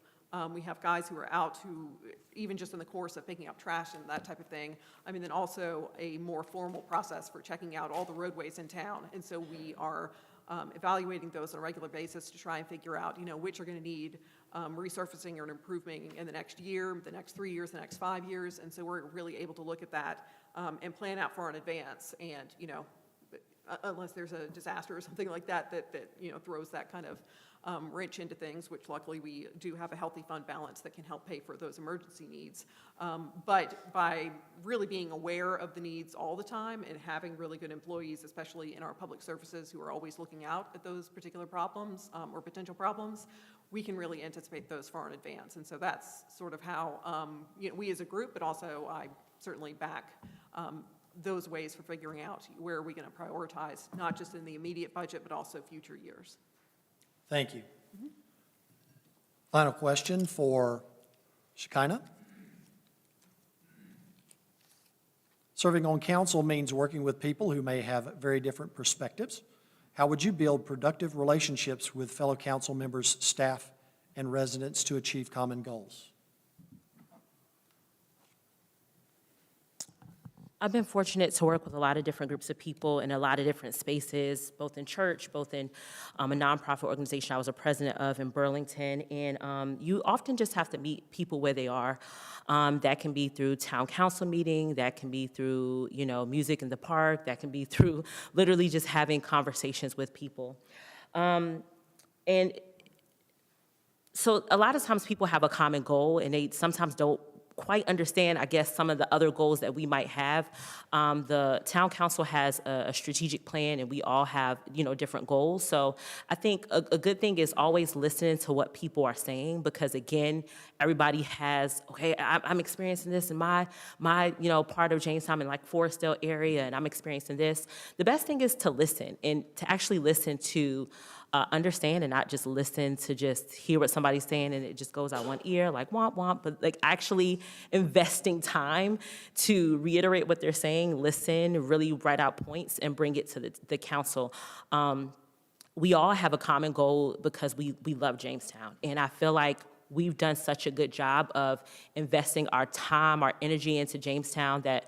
We have guys who are out who, even just in the course of picking up trash and that type of thing, then also a more formal process for checking out all the roadways in town. And so we are evaluating those on a regular basis to try and figure out, which are going to need resurfacing or improving in the next year, the next 3 years, the next 5 years. And so we're really able to look at that and plan out far in advance. And, unless there's a disaster or something like that throws that kind of wrench into things, which luckily we do have a healthy fund balance that can help pay for those emergency needs. But by really being aware of the needs all the time and having really good employees, especially in our public services, who are always looking out at those particular problems or potential problems, we can really anticipate those far in advance. And so that's sort of how we as a group, but also I certainly back those ways for figuring out where are we going to prioritize, not just in the immediate budget, but also future years. Thank you. Final question for Shekinah. Serving on council means working with people who may have very different perspectives. How would you build productive relationships with fellow council members, staff, and residents to achieve common goals? I've been fortunate to work with a lot of different groups of people in a lot of different spaces, both in church, both in a nonprofit organization I was a president of in Burlington. And you often just have to meet people where they are. That can be through town council meeting, that can be through, music in the park, that can be through literally just having conversations with people. And so a lot of times people have a common goal and they sometimes don't quite understand, I guess, some of the other goals that we might have. The town council has a strategic plan and we all have, different goals. So I think a good thing is always listening to what people are saying, because again, everybody has, okay, I'm experiencing this in my part of Jamestown in like Forestdale area, and I'm experiencing this. The best thing is to listen and to actually listen to understand and not just listen to just hear what somebody's saying and it just goes out one ear like womp womp, but like actually investing time to reiterate what they're saying, listen, really write out points and bring it to the council. We all have a common goal because we love Jamestown, and I feel like we've done such a good job of investing our time, our energy into Jamestown that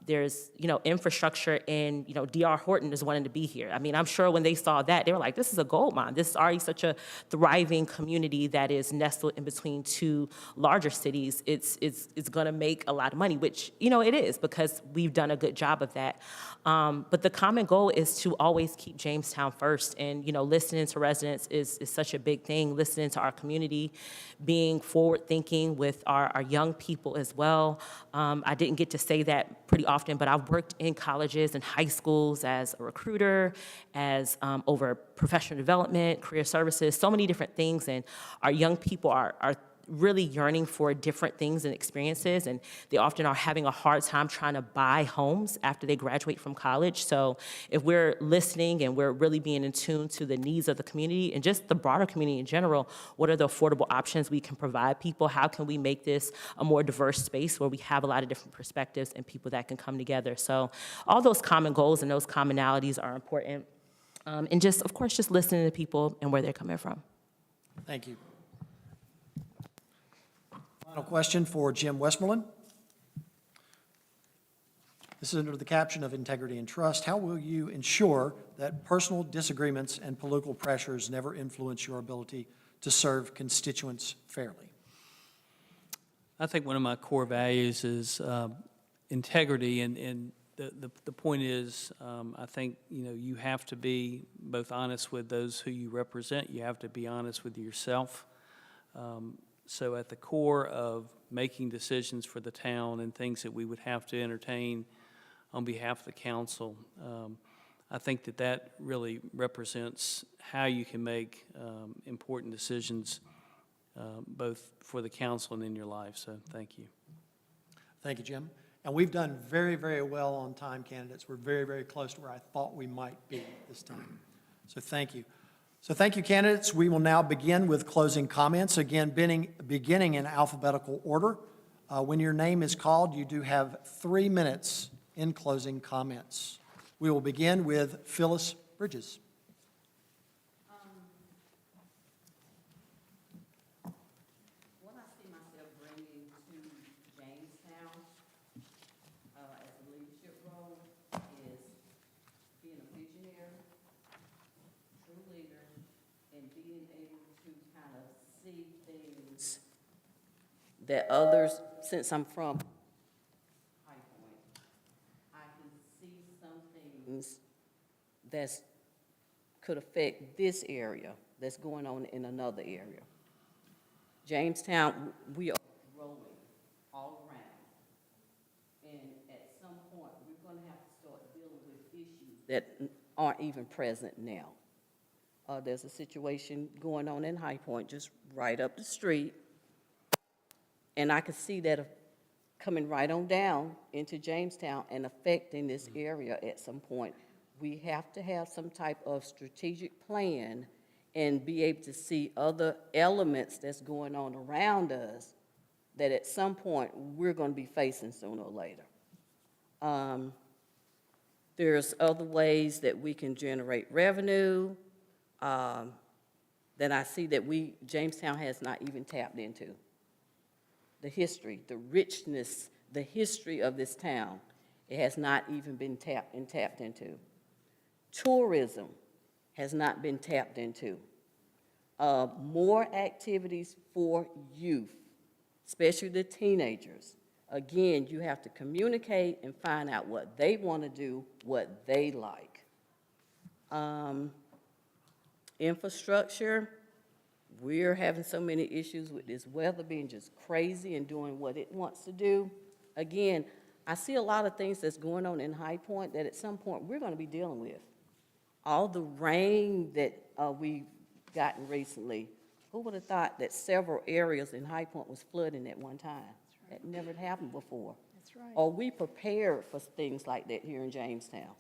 there's, infrastructure, and, D.R. Horton is wanting to be here. I'm sure when they saw that, they were like, this is a gold mine. This is already such a thriving community that is nestled in between two larger cities. It's going to make a lot of money, which, it is, because we've done a good job of that. But the common goal is to always keep Jamestown first. And, listening to residents is such a big thing. Listening to our community, being forward-thinking with our young people as well. I didn't get to say that pretty often, but I've worked in colleges and high schools as a recruiter, as over professional development, career services, so many different things. And our young people are really yearning for different things and experiences, and they often are having a hard time trying to buy homes after they graduate from college. So if we're listening and we're really being in tune to the needs of the community and just the broader community in general, what are the affordable options we can provide people? How can we make this a more diverse space where we have a lot of different perspectives and people that can come together? So all those common goals and those commonalities are important. And just, of course, just listening to people and where they're coming from. Thank you. Final question for Jim Westmoreland. This is under the caption of integrity and trust. How will you ensure that personal disagreements and political pressures never influence your ability to serve constituents fairly? I think one of my core values is integrity, and the point is, I think, you have to be both honest with those who you represent. You have to be honest with yourself. So at the core of making decisions for the town and things that we would have to entertain on behalf of the council, I think that really represents how you can make important decisions both for the council and in your life. So thank you. Thank you, Jim. And we've done very, very well on time, candidates. We're very, very close to where I thought we might be this time. So thank you. So thank you, candidates. We will now begin with closing comments. Again, beginning in alphabetical order. When your name is called, you do have 3 minutes in closing comments. We will begin with Phyllis Bridges. What I see myself bringing to Jamestown as a leadership role is being a visionary, true leader, and being able to kind of see things that others, since I'm from High Point, I can see some things that could affect this area that's going on in another area. Jamestown, we are growing all around. And at some point, we're going to have to start dealing with issues that aren't even present now. There's a situation going on in High Point, just right up the street. And I can see that coming right on down into Jamestown and affecting this area at some point. We have to have some type of strategic plan and be able to see other elements that's going on around us that at some point we're going to be facing sooner or later. There's other ways that we can generate revenue that I see that Jamestown has not even tapped into. The history, the richness, the history of this town, it has not even been tapped into. Tourism has not been tapped into. More activities for youth, especially the teenagers. Again, you have to communicate and find out what they want to do, what they like. Infrastructure, we're having so many issues with this weather being just crazy and doing what it wants to do. Again, I see a lot of things that's going on in High Point that at some point we're going to be dealing with. All the rain that we've gotten recently, who would have thought that several areas in High Point was flooding at one time? That never happened before. That's right. Are we prepared for things like that here in Jamestown?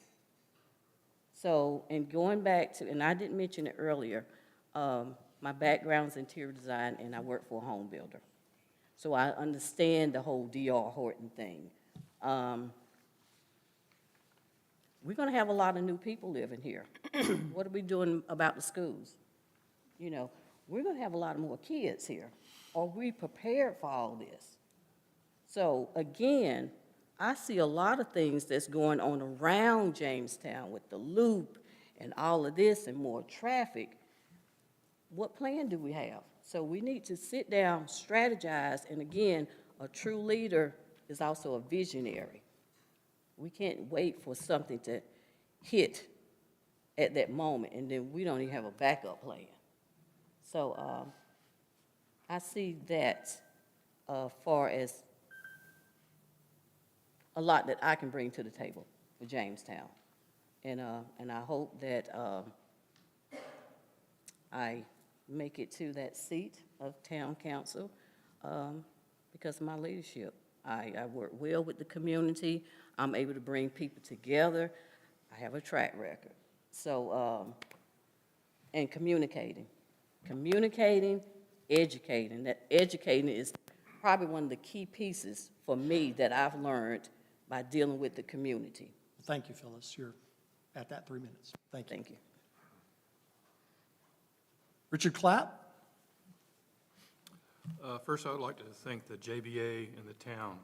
So, and going back to, and I didn't mention it earlier, my background is interior design and I work for a home builder. So I understand the whole D.R. Horton thing. We're going to have a lot of new people living here. What are we doing about the schools? You know, we're going to have a lot of more kids here. Are we prepared for all this? So again, I see a lot of things that's going on around Jamestown with the loop and all of this and more traffic. What plan do we have? So we need to sit down, strategize, and again, a true leader is also a visionary. We can't wait for something to hit at that moment, and then we don't even have a backup plan. So I see that far as a lot that I can bring to the table for Jamestown. And I hope that I make it to that seat of town council because of my leadership. I work well with the community. I'm able to bring people together. I have a track record. So, and communicating, educating. That educating is probably one of the key pieces for me that I've learned by dealing with the community. Thank you, Phyllis. You're at that 3 minutes. Thank you. Thank you. Richard Clapp. First, I would like to thank the JBA and the town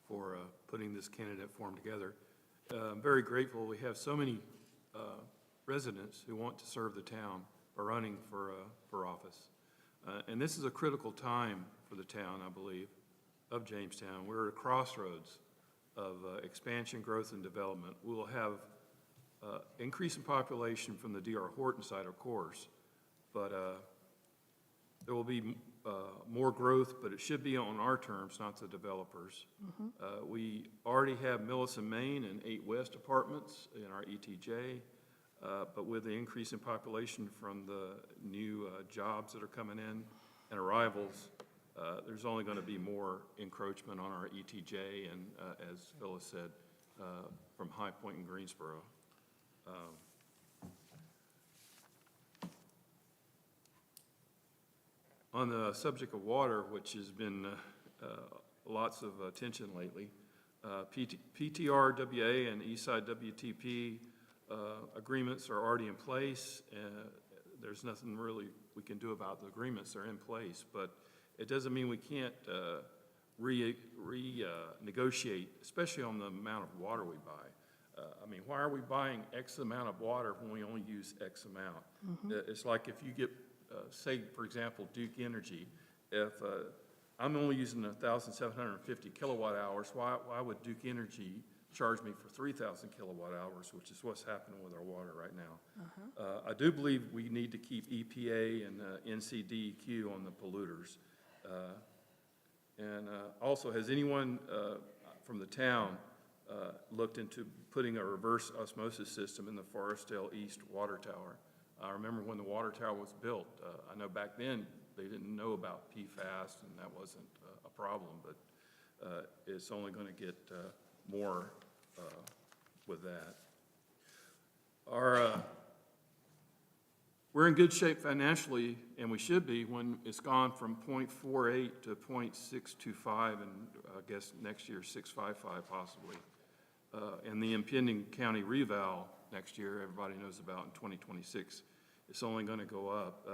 for putting this candidate forum together. I'm very grateful we have so many residents who want to serve the town by running for office. And this is a critical time for the town, I believe, of Jamestown. We're at a crossroads of expansion, growth, and development. We will have increase in population from the D.R. Horton side, of course, but there will be more growth, but it should be on our terms, not the developers. We already have Millis and Main and 8 West apartments in our ETJ, but with the increase in population from the new jobs that are coming in and arrivals, there's only going to be more encroachment on our ETJ and, as Phyllis said, from High Point and Greensboro. On the subject of water, which has been lots of attention lately, PTR WA and Eastside WTP agreements are already in place. There's nothing really we can do about the agreements. They're in place, but it doesn't mean we can't negotiate, especially on the amount of water we buy. I mean, why are we buying X amount of water when we only use X amount? It's like if you get, say, for example, Duke Energy, if I'm only using 1,750 kilowatt hours, why would Duke Energy charge me for 3,000 kilowatt hours, which is what's happening with our water right now? I do believe we need to keep EPA and NCDEQ on the polluters. And also, has anyone from the town looked into putting a reverse osmosis system in the Forestdale East water tower? I remember when the water tower was built. I know back then they didn't know about PFAS, and that wasn't a problem, but it's only going to get more with that. We're in good shape financially, and we should be when it's gone from 0.48 to 0.625, and I guess next year 6.55 possibly. And the impending county reval next year, everybody knows about in 2026, it's only going to go up.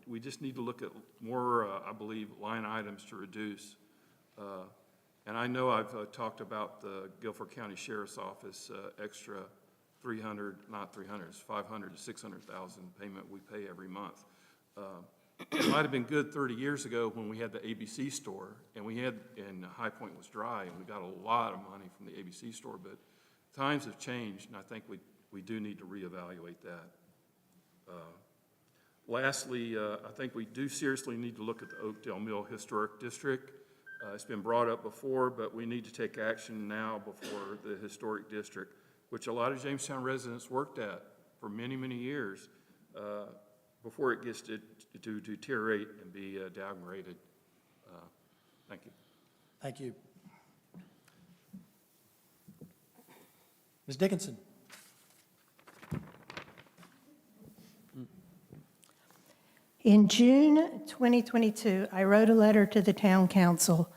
We just need to look at more, I believe, line items to reduce. And I know I've talked about the Guilford County Sheriff's Office extra 300, not 300, it's 500 to 600,000 payment we pay every month. It might have been good 30 years ago when we had the ABC store, and High Point was dry, and we got a lot of money from the ABC store, but times have changed, and I think we do need to reevaluate that. Lastly, I think we do seriously need to look at the Oakdale Mill Historic District. It's been brought up before, but we need to take action now before the Historic District, which a lot of Jamestown residents worked at for many, many years, before it gets to deteriorate and be downgraded. Thank you. Thank you. Ms. Dickinson. In June 2022, I wrote a letter to the town council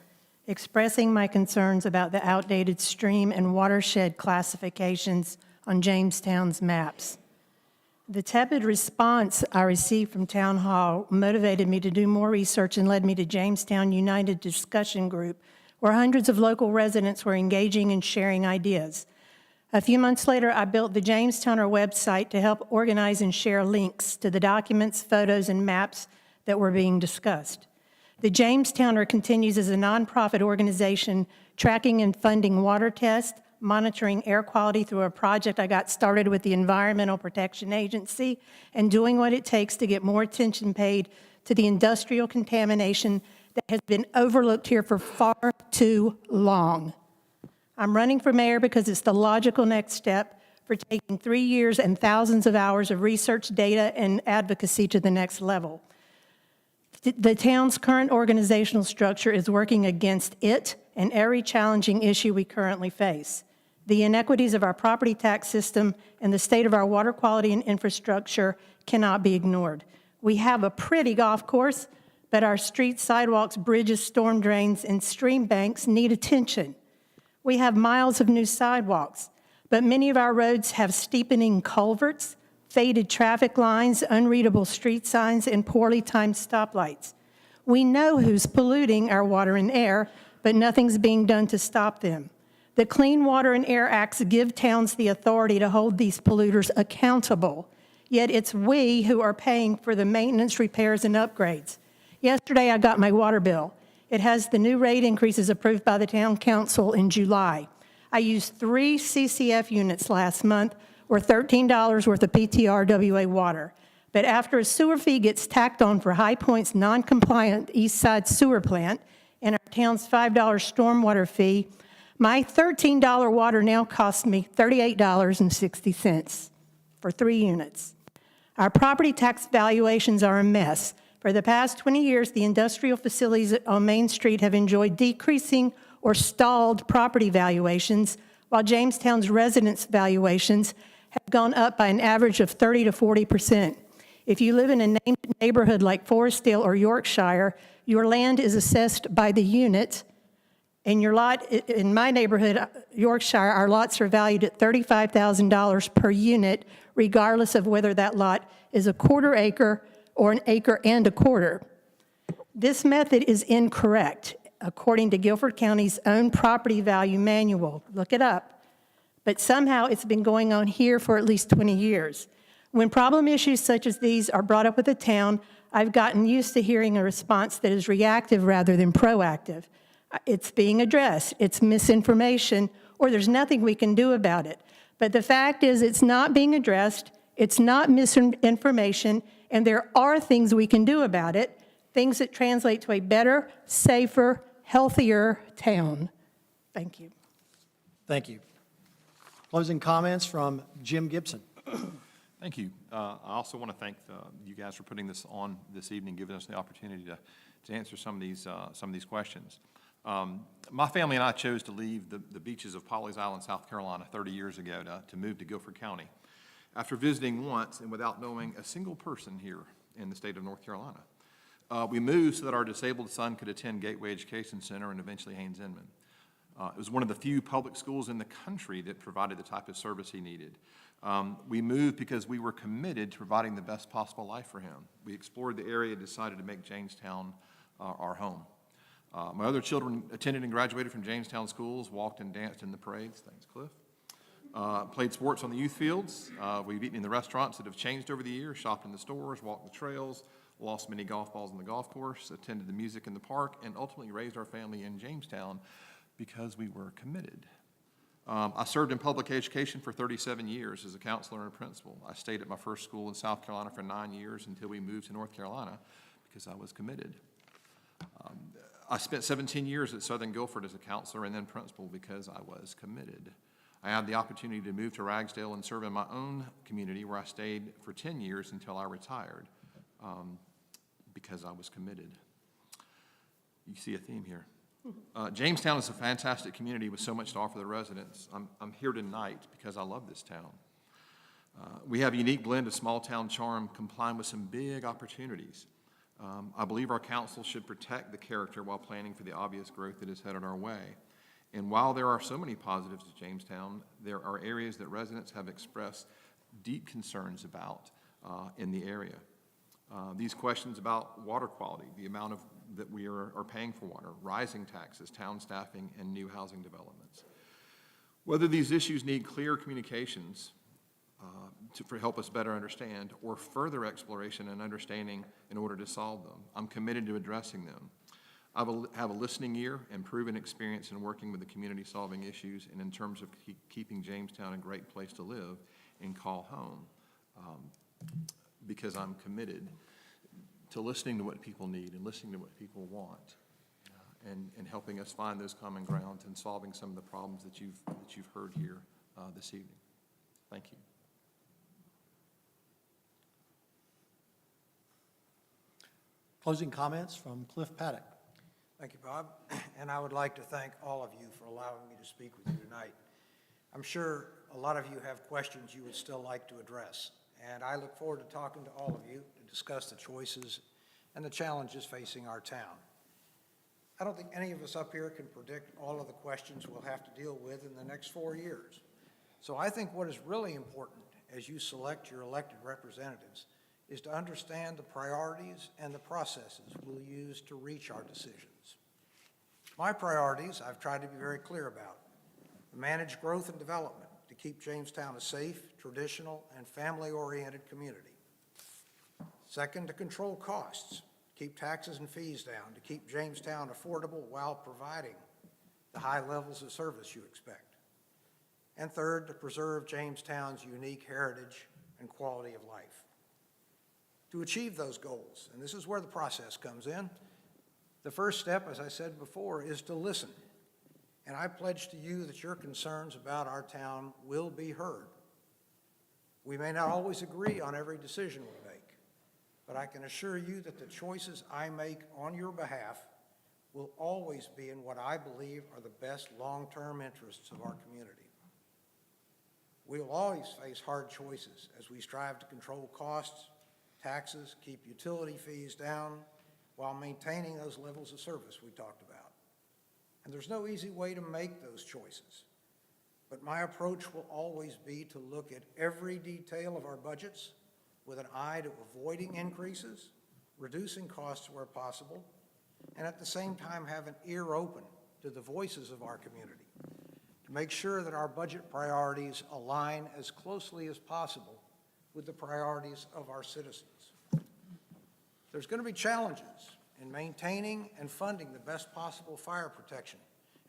expressing my concerns about the outdated stream and watershed classifications on Jamestown's maps. The tepid response I received from Town Hall motivated me to do more research and led me to Jamestown United Discussion Group, where hundreds of local residents were engaging and sharing ideas. A few months later, I built the Jamestowner website to help organize and share links to the documents, photos, and maps that were being discussed. The Jamestowner continues as a nonprofit organization tracking and funding water tests, monitoring air quality through a project I got started with the Environmental Protection Agency, and doing what it takes to get more attention paid to the industrial contamination that has been overlooked here for far too long. I'm running for mayor because it's the logical next step for taking 3 years and thousands of hours of research, data, and advocacy to the next level. The town's current organizational structure is working against it and every challenging issue we currently face. The inequities of our property tax system and the state of our water quality and infrastructure cannot be ignored. We have a pretty golf course, but our streets, sidewalks, bridges, storm drains, and stream banks need attention. We have miles of new sidewalks, but many of our roads have steepening culverts, faded traffic lines, unreadable street signs, and poorly timed stoplights. We know who's polluting our water and air, but nothing's being done to stop them. The Clean Water and Air Acts give towns the authority to hold these polluters accountable, yet it's we who are paying for the maintenance, repairs, and upgrades. Yesterday, I got my water bill. It has the new rate increases approved by the town council in July. I used 3 CCF units last month, or $13 worth of PTR WA water. But after a sewer fee gets tacked on for High Point's non-compliant East Side sewer plant and our town's $5 stormwater fee, my $13 water now costs me $38.60 for 3 units. Our property tax valuations are a mess. For the past 20 years, the industrial facilities on Main Street have enjoyed decreasing or stalled property valuations, while Jamestown's residents' valuations have gone up by an average of 30 to 40%. If you live in a named neighborhood like Forestdale or Yorkshire, your land is assessed by the unit, and your lot, in my neighborhood, Yorkshire, our lots are valued at $35,000 per unit, regardless of whether that lot is a quarter acre or an acre and a quarter. This method is incorrect, according to Guilford County's own property value manual. Look it up. But somehow it's been going on here for at least 20 years. When problem issues such as these are brought up with the town, I've gotten used to hearing a response that is reactive rather than proactive. It's being addressed, it's misinformation, or there's nothing we can do about it. But the fact is it's not being addressed, it's not misinformation, and there are things we can do about it, things that translate to a better, safer, healthier town. Thank you. Thank you. Closing comments from Jim Gibson. Thank you. I also want to thank you guys for putting this on this evening, giving us the opportunity to answer some of these questions. My family and I chose to leave the beaches of Pawleys Island, South Carolina 30 years ago to move to Guilford County. After visiting once and without knowing a single person here in the state of North Carolina, we moved so that our disabled son could attend Gateway Education Center and eventually Haynes Inman. It was one of the few public schools in the country that provided the type of service he needed. We moved because we were committed to providing the best possible life for him. We explored the area and decided to make Jamestown our home. My other children attended and graduated from Jamestown schools, walked and danced in the parades. Thanks, Cliff. Played sports on the youth fields. We've eaten in the restaurants that have changed over the years, shopped in the stores, walked the trails, lost many golf balls on the golf course, attended the music in the park, and ultimately raised our family in Jamestown because we were committed. I served in public education for 37 years as a counselor and a principal. I stayed at my first school in South Carolina for 9 years until we moved to North Carolina because I was committed. I spent 17 years at Southern Guilford as a counselor and then principal because I was committed. I had the opportunity to move to Ragsdale and serve in my own community where I stayed for 10 years until I retired because I was committed. You see a theme here. Jamestown is a fantastic community with so much to offer the residents. I'm here tonight because I love this town. We have a unique blend of small town charm combined with some big opportunities. I believe our council should protect the character while planning for the obvious growth that is headed our way. And while there are so many positives to Jamestown, there are areas that residents have expressed deep concerns about in the area. These questions about water quality, the amount of that we are paying for water, rising taxes, town staffing, and new housing developments. Whether these issues need clear communications to help us better understand or further exploration and understanding in order to solve them, I'm committed to addressing them. I have a listening ear and proven experience in working with the community solving issues and in terms of keeping Jamestown a great place to live and call home because I'm committed to listening to what people need and listening to what people want and helping us find those common grounds and solving some of the problems that you've heard here this evening. Thank you. Closing comments from Cliff Paddock. Thank you, Bob. And I would like to thank all of you for allowing me to speak with you tonight. I'm sure a lot of you have questions you would still like to address, and I look forward to talking to all of you to discuss the choices and the challenges facing our town. I don't think any of us up here can predict all of the questions we'll have to deal with in the next 4 years. So I think what is really important as you select your elected representatives is to understand the priorities and the processes we'll use to reach our decisions. My priorities, I've tried to be very clear about. Manage growth and development to keep Jamestown a safe, traditional, and family-oriented community. Second, to control costs, keep taxes and fees down, to keep Jamestown affordable while providing the high levels of service you expect. And third, to preserve Jamestown's unique heritage and quality of life. To achieve those goals, and this is where the process comes in, the first step, as I said before, is to listen. And I pledge to you that your concerns about our town will be heard. We may not always agree on every decision we make, but I can assure you that the choices I make on your behalf will always be in what I believe are the best long-term interests of our community. We will always face hard choices as we strive to control costs, taxes, keep utility fees down, while maintaining those levels of service we talked about. And there's no easy way to make those choices. But my approach will always be to look at every detail of our budgets with an eye to avoiding increases, reducing costs where possible, and at the same time have an ear open to the voices of our community to make sure that our budget priorities align as closely as possible with the priorities of our citizens. There's going to be challenges in maintaining and funding the best possible fire protection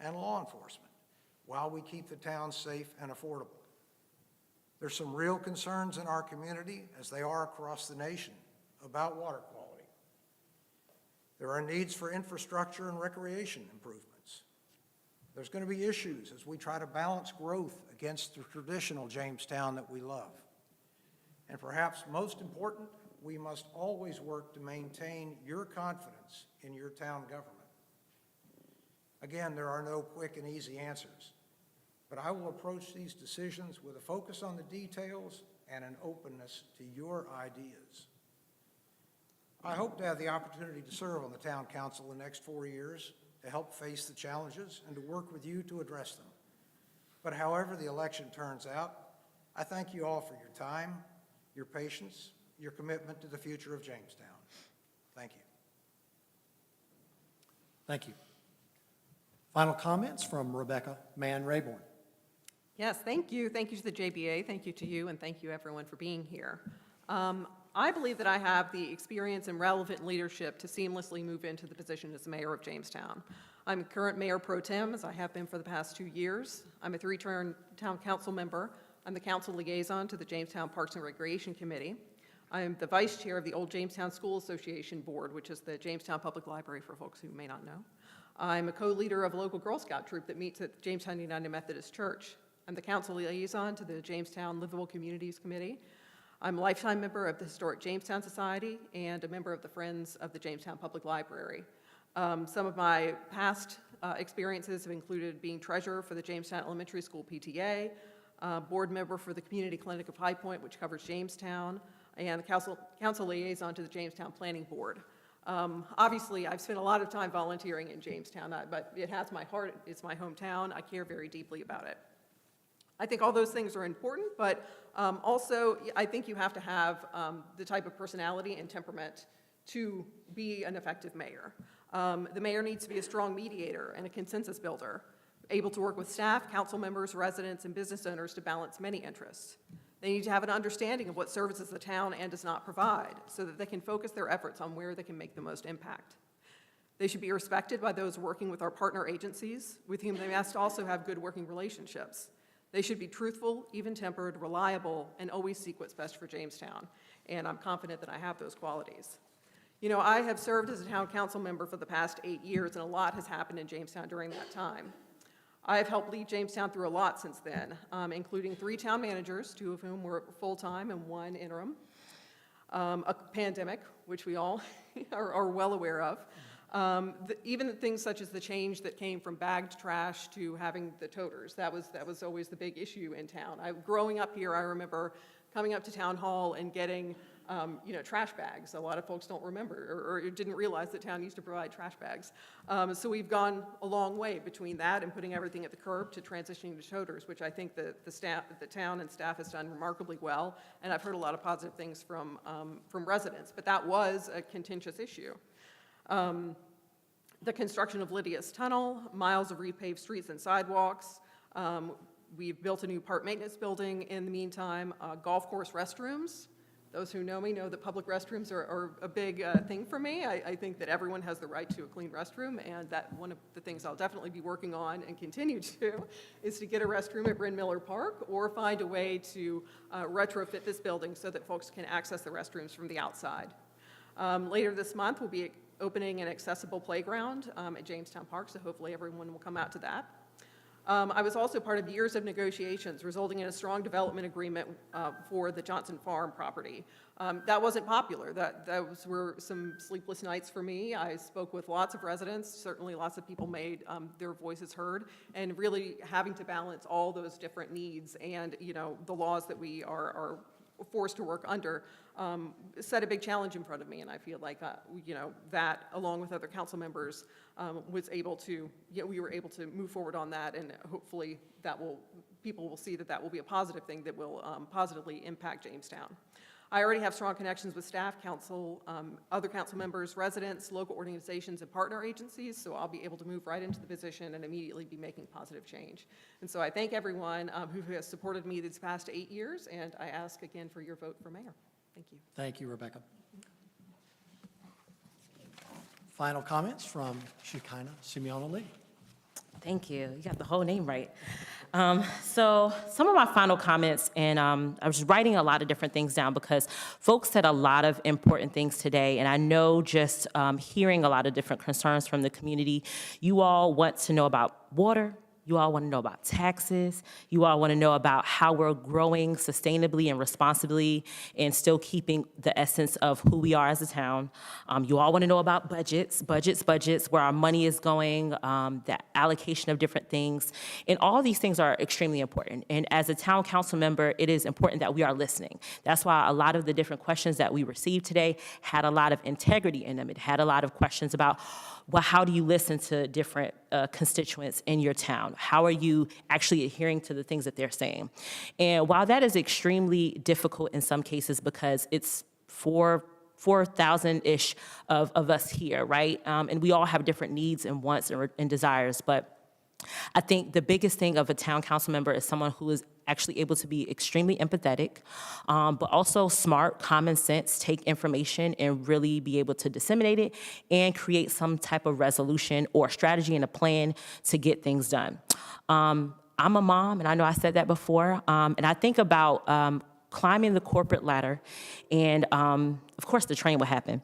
and law enforcement while we keep the town safe and affordable. There's some real concerns in our community, as they are across the nation, about water quality. There are needs for infrastructure and recreation improvements. There's going to be issues as we try to balance growth against the traditional Jamestown that we love. And perhaps most important, we must always work to maintain your confidence in your town government. Again, there are no quick and easy answers, but I will approach these decisions with a focus on the details and an openness to your ideas. I hope to have the opportunity to serve on the town council the next 4 years to help face the challenges and to work with you to address them. But however the election turns out, I thank you all for your time, your patience, your commitment to the future of Jamestown. Thank you. Thank you. Final comments from Rebecca Mann-Rayborn. Yes, thank you. Thank you to the JBA. Thank you to you, and thank you everyone for being here. I believe that I have the experience and relevant leadership to seamlessly move into the position as mayor of Jamestown. I'm current mayor pro tem, as I have been for the past 2 years. I'm a 3-term town council member. I'm the council liaison to the Jamestown Parks and Recreation Committee. I am the vice chair of the Old Jamestown School Association Board, which is the Jamestown Public Library for folks who may not know. I'm a co-leader of a local Girl Scout troop that meets at Jamestown United Methodist Church. I'm the council liaison to the Jamestown Livable Communities Committee. I'm a lifetime member of the Historic Jamestown Society and a member of the Friends of the Jamestown Public Library. Some of my past experiences have included being treasurer for the Jamestown Elementary School PTA, board member for the Community Clinic of High Point, which covers Jamestown, and the council liaison to the Jamestown Planning Board. Obviously, I've spent a lot of time volunteering in Jamestown, but it has my heart. It's my hometown. I care very deeply about it. I think all those things are important, but also I think you have to have the type of personality and temperament to be an effective mayor. The mayor needs to be a strong mediator and a consensus builder, able to work with staff, council members, residents, and business owners to balance many interests. They need to have an understanding of what services the town and does not provide so that they can focus their efforts on where they can make the most impact. They should be respected by those working with our partner agencies, with whom they must also have good working relationships. They should be truthful, even-tempered, reliable, and always seek what's best for Jamestown, and I'm confident that I have those qualities. You know, I have served as a town council member for the past 8 years, and a lot has happened in Jamestown during that time. I have helped lead Jamestown through a lot since then, including 3 town managers, 2 of whom were full-time and 1 interim, a pandemic, which we all are well aware of, even things such as the change that came from bagged trash to having the toters. That was always the big issue in town. Growing up here, I remember coming up to town hall and getting trash bags. A lot of folks don't remember or didn't realize that town used to provide trash bags. So we've gone a long way between that and putting everything at the curb to transitioning to toters, which I think the town and staff has done remarkably well. And I've heard a lot of positive things from residents, but that was a contentious issue. The construction of Lydia's Tunnel, miles of repaved streets and sidewalks. We've built a new park maintenance building in the meantime, golf course restrooms. Those who know me know that public restrooms are a big thing for me. I think that everyone has the right to a clean restroom, and that one of the things I'll definitely be working on and continue to is to get a restroom at Bryn Miller Park or find a way to retrofit this building so that folks can access the restrooms from the outside. Later this month, we'll be opening an accessible playground at Jamestown Park, so hopefully everyone will come out to that. I was also part of years of negotiations resulting in a strong development agreement for the Johnson Farm property. That wasn't popular. Those were some sleepless nights for me. I spoke with lots of residents. Certainly lots of people made their voices heard, and really having to balance all those different needs and, the laws that we are forced to work under set a big challenge in front of me, and I feel like that, along with other council members, we were able to move forward on that, and hopefully people will see that will be a positive thing that will positively impact Jamestown. I already have strong connections with staff, council, other council members, residents, local organizations, and partner agencies, so I'll be able to move right into the position and immediately be making positive change. And so I thank everyone who has supported me these past 8 years, and I ask again for your vote for mayor. Thank you. Thank you, Rebecca. Final comments from Shekinah Simeon-Ali. Thank you. You got the whole name right. So some of my final comments, and I was writing a lot of different things down because folks said a lot of important things today, and I know just hearing a lot of different concerns from the community, you all want to know about water. You all want to know about taxes. You all want to know about how we're growing sustainably and responsibly and still keeping the essence of who we are as a town. You all want to know about budgets, where our money is going, the allocation of different things. And all these things are extremely important. And as a town council member, it is important that we are listening. That's why a lot of the different questions that we received today had a lot of integrity in them. It had a lot of questions about, well, how do you listen to different constituents in your town? How are you actually adhering to the things that they're saying? And while that is extremely difficult in some cases because it's 4,000-ish of us here, right? And we all have different needs and wants and desires, but I think the biggest thing of a town council member is someone who is actually able to be extremely empathetic, but also smart, common sense, take information and really be able to disseminate it and create some type of resolution or strategy and a plan to get things done. I'm a mom, and I know I said that before, and I think about climbing the corporate ladder, and of course the train will happen.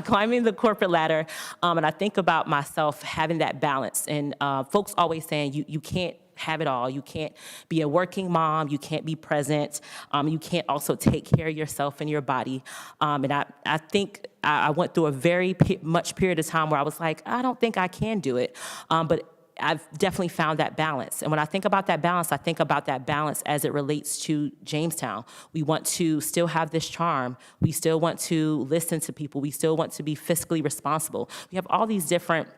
Climbing the corporate ladder, and I think about myself having that balance. And folks always saying you can't have it all. You can't be a working mom. You can't be present. You can't also take care of yourself and your body. And I think I went through a very much period of time where I was like, I don't think I can do it. But I've definitely found that balance. And when I think about that balance, I think about that balance as it relates to Jamestown. We want to still have this charm. We still want to listen to people. We still want to be fiscally responsible. We have all these different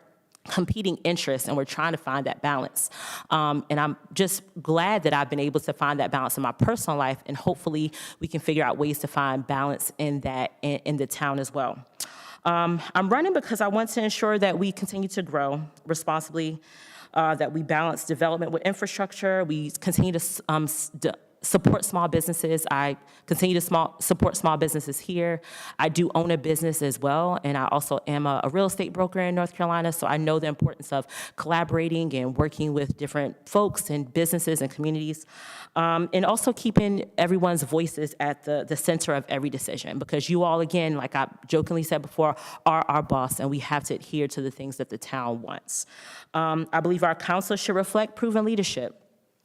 competing interests, and we're trying to find that balance. And I'm just glad that I've been able to find that balance in my personal life, and hopefully we can figure out ways to find balance in that in the town as well. I'm running because I want to ensure that we continue to grow responsibly, that we balance development with infrastructure. We continue to support small businesses. I continue to support small businesses here. I do own a business as well, and I also am a real estate broker in North Carolina, so I know the importance of collaborating and working with different folks and businesses and communities, and also keeping everyone's voices at the center of every decision, because you all, again, like I jokingly said before, are our boss, and we have to adhere to the things that the town wants. I believe our council should reflect proven leadership.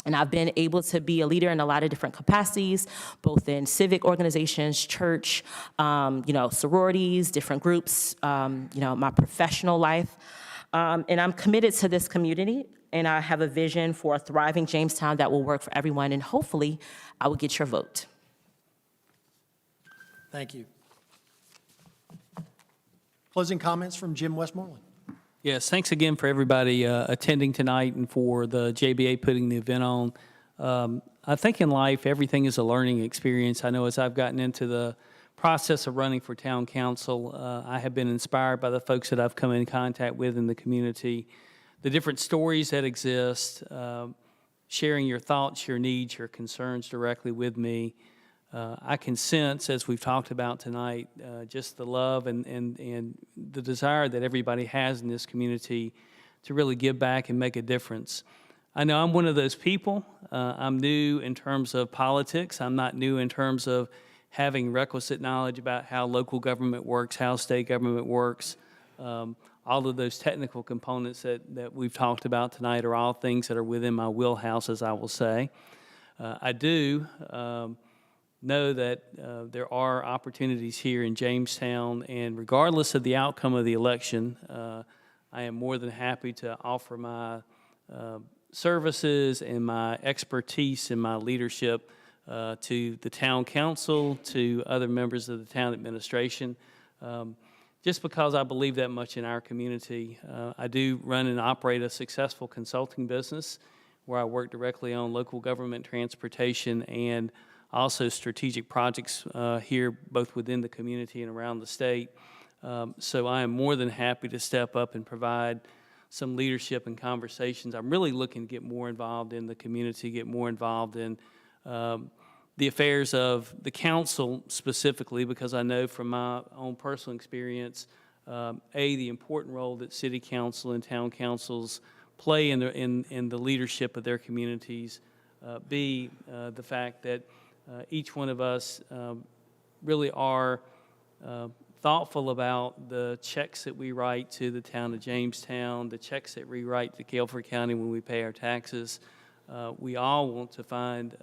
And I've been able to be a leader in a lot of different capacities, both in civic organizations, church, sororities, different groups, my professional life. And I'm committed to this community, and I have a vision for a thriving Jamestown that will work for everyone, and hopefully I will get your vote. Thank you. Closing comments from Jim Westmoreland. Yes, thanks again for everybody attending tonight and for the JBA putting the event on. I think in life, everything is a learning experience. I know as I've gotten into the process of running for town council, I have been inspired by the folks that I've come in contact with in the community, the different stories that exist, sharing your thoughts, your needs, your concerns directly with me. I can sense, as we've talked about tonight, just the love and the desire that everybody has in this community to really give back and make a difference. I know I'm one of those people. I'm new in terms of politics. I'm not new in terms of having requisite knowledge about how local government works, how state government works. All of those technical components that we've talked about tonight are all things that are within my wheelhouse, as I will say. I do know that there are opportunities here in Jamestown, and regardless of the outcome of the election, I am more than happy to offer my services and my expertise and my leadership to the town council, to other members of the town administration, just because I believe that much in our community. I do run and operate a successful consulting business where I work directly on local government transportation and also strategic projects here, both within the community and around the state. So I am more than happy to step up and provide some leadership and conversations. I'm really looking to get more involved in the community, get more involved in the affairs of the council specifically, because I know from my own personal experience, the important role that city council and town councils play in the leadership of their communities, the fact that each one of us really are thoughtful about the checks that we write to the town of Jamestown, the checks that we write to Guilford County when we pay our taxes. We all want to find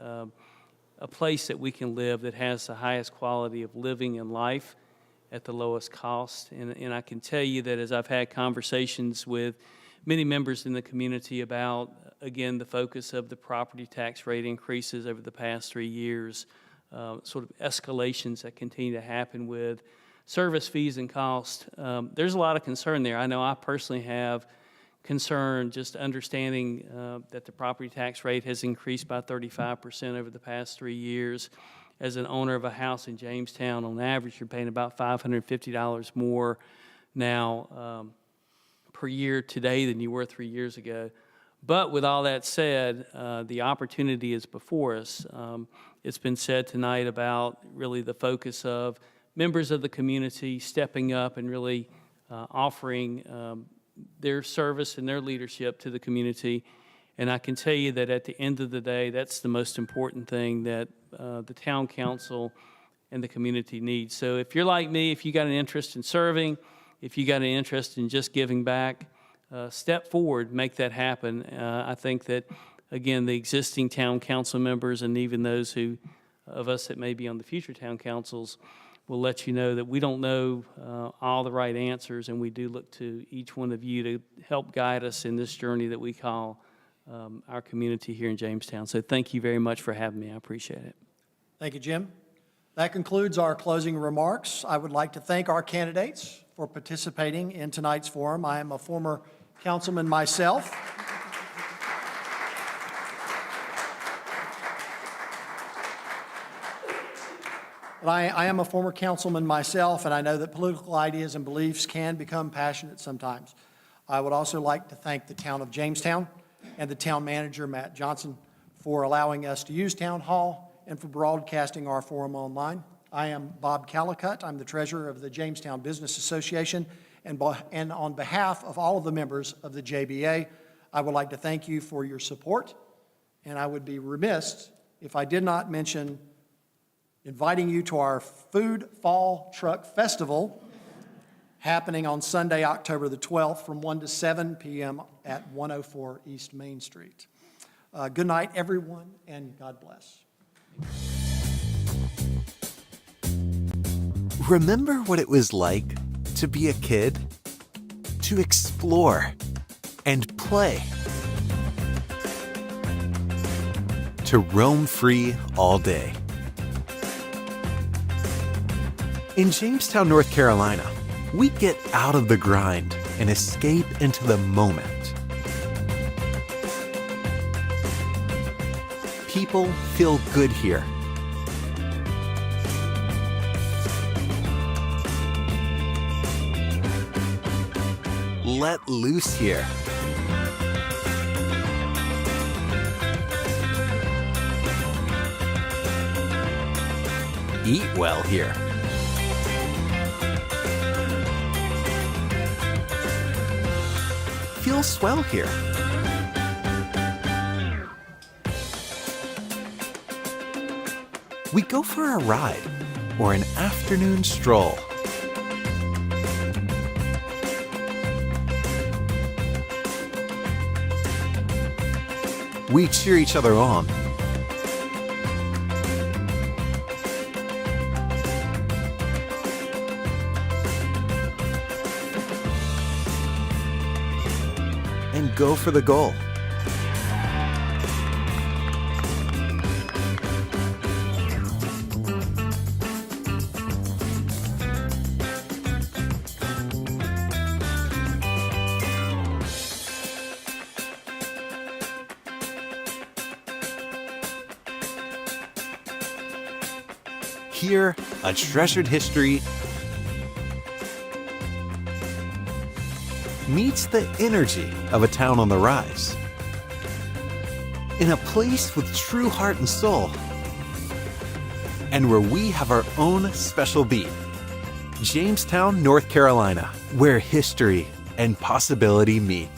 a place that we can live that has the highest quality of living and life at the lowest cost. And I can tell you that as I've had conversations with many members in the community about, again, the focus of the property tax rate increases over the past 3 years, sort of escalations that continue to happen with service fees and cost. There's a lot of concern there. I know I personally have concern just understanding that the property tax rate has increased by 35% over the past 3 years. As an owner of a house in Jamestown, on average, you're paying about $550 more now per year today than you were 3 years ago. But with all that said, the opportunity is before us. It's been said tonight about really the focus of members of the community stepping up and really offering their service and their leadership to the community. And I can tell you that at the end of the day, that's the most important thing that the town council and the community needs. So if you're like me, if you got an interest in serving, if you got an interest in just giving back, step forward, make that happen. I think that, again, the existing town council members and even those of us that may be on the future town councils will let you know that we don't know all the right answers, and we do look to each one of you to help guide us in this journey that we call our community here in Jamestown. So thank you very much for having me. I appreciate it. Thank you, Jim. That concludes our closing remarks. I would like to thank our candidates for participating in tonight's forum. I am a former councilman myself. But I am a former councilman myself, and I know that political ideas and beliefs can become passionate sometimes. I would also like to thank the town of Jamestown and the town manager, Matt Johnson, for allowing us to use Town Hall and for broadcasting our forum online. I am Bob Callicutt. I'm the treasurer of the Jamestown Business Association, and on behalf of all of the members of the JBA, I would like to thank you for your support, and I would be remiss if I did not mention inviting you to our Food Fall Truck Festival happening on Sunday, October the 12th from 1 to 7 p.m. at 104 East Main Street. Good night, everyone, and God bless. Remember what it was like to be a kid? To explore and play. To roam free all day. In Jamestown, North Carolina, we get out of the grind and escape into the moment. People feel good here. Let loose here. Eat well here. Feel swell here. We go for a ride or an afternoon stroll. We cheer each other on. And go for the goal. Here, a treasured history meets the energy of a town on the rise. In a place with true heart and soul, and where we have our own special beat. Jamestown, North Carolina, where history and possibility meet.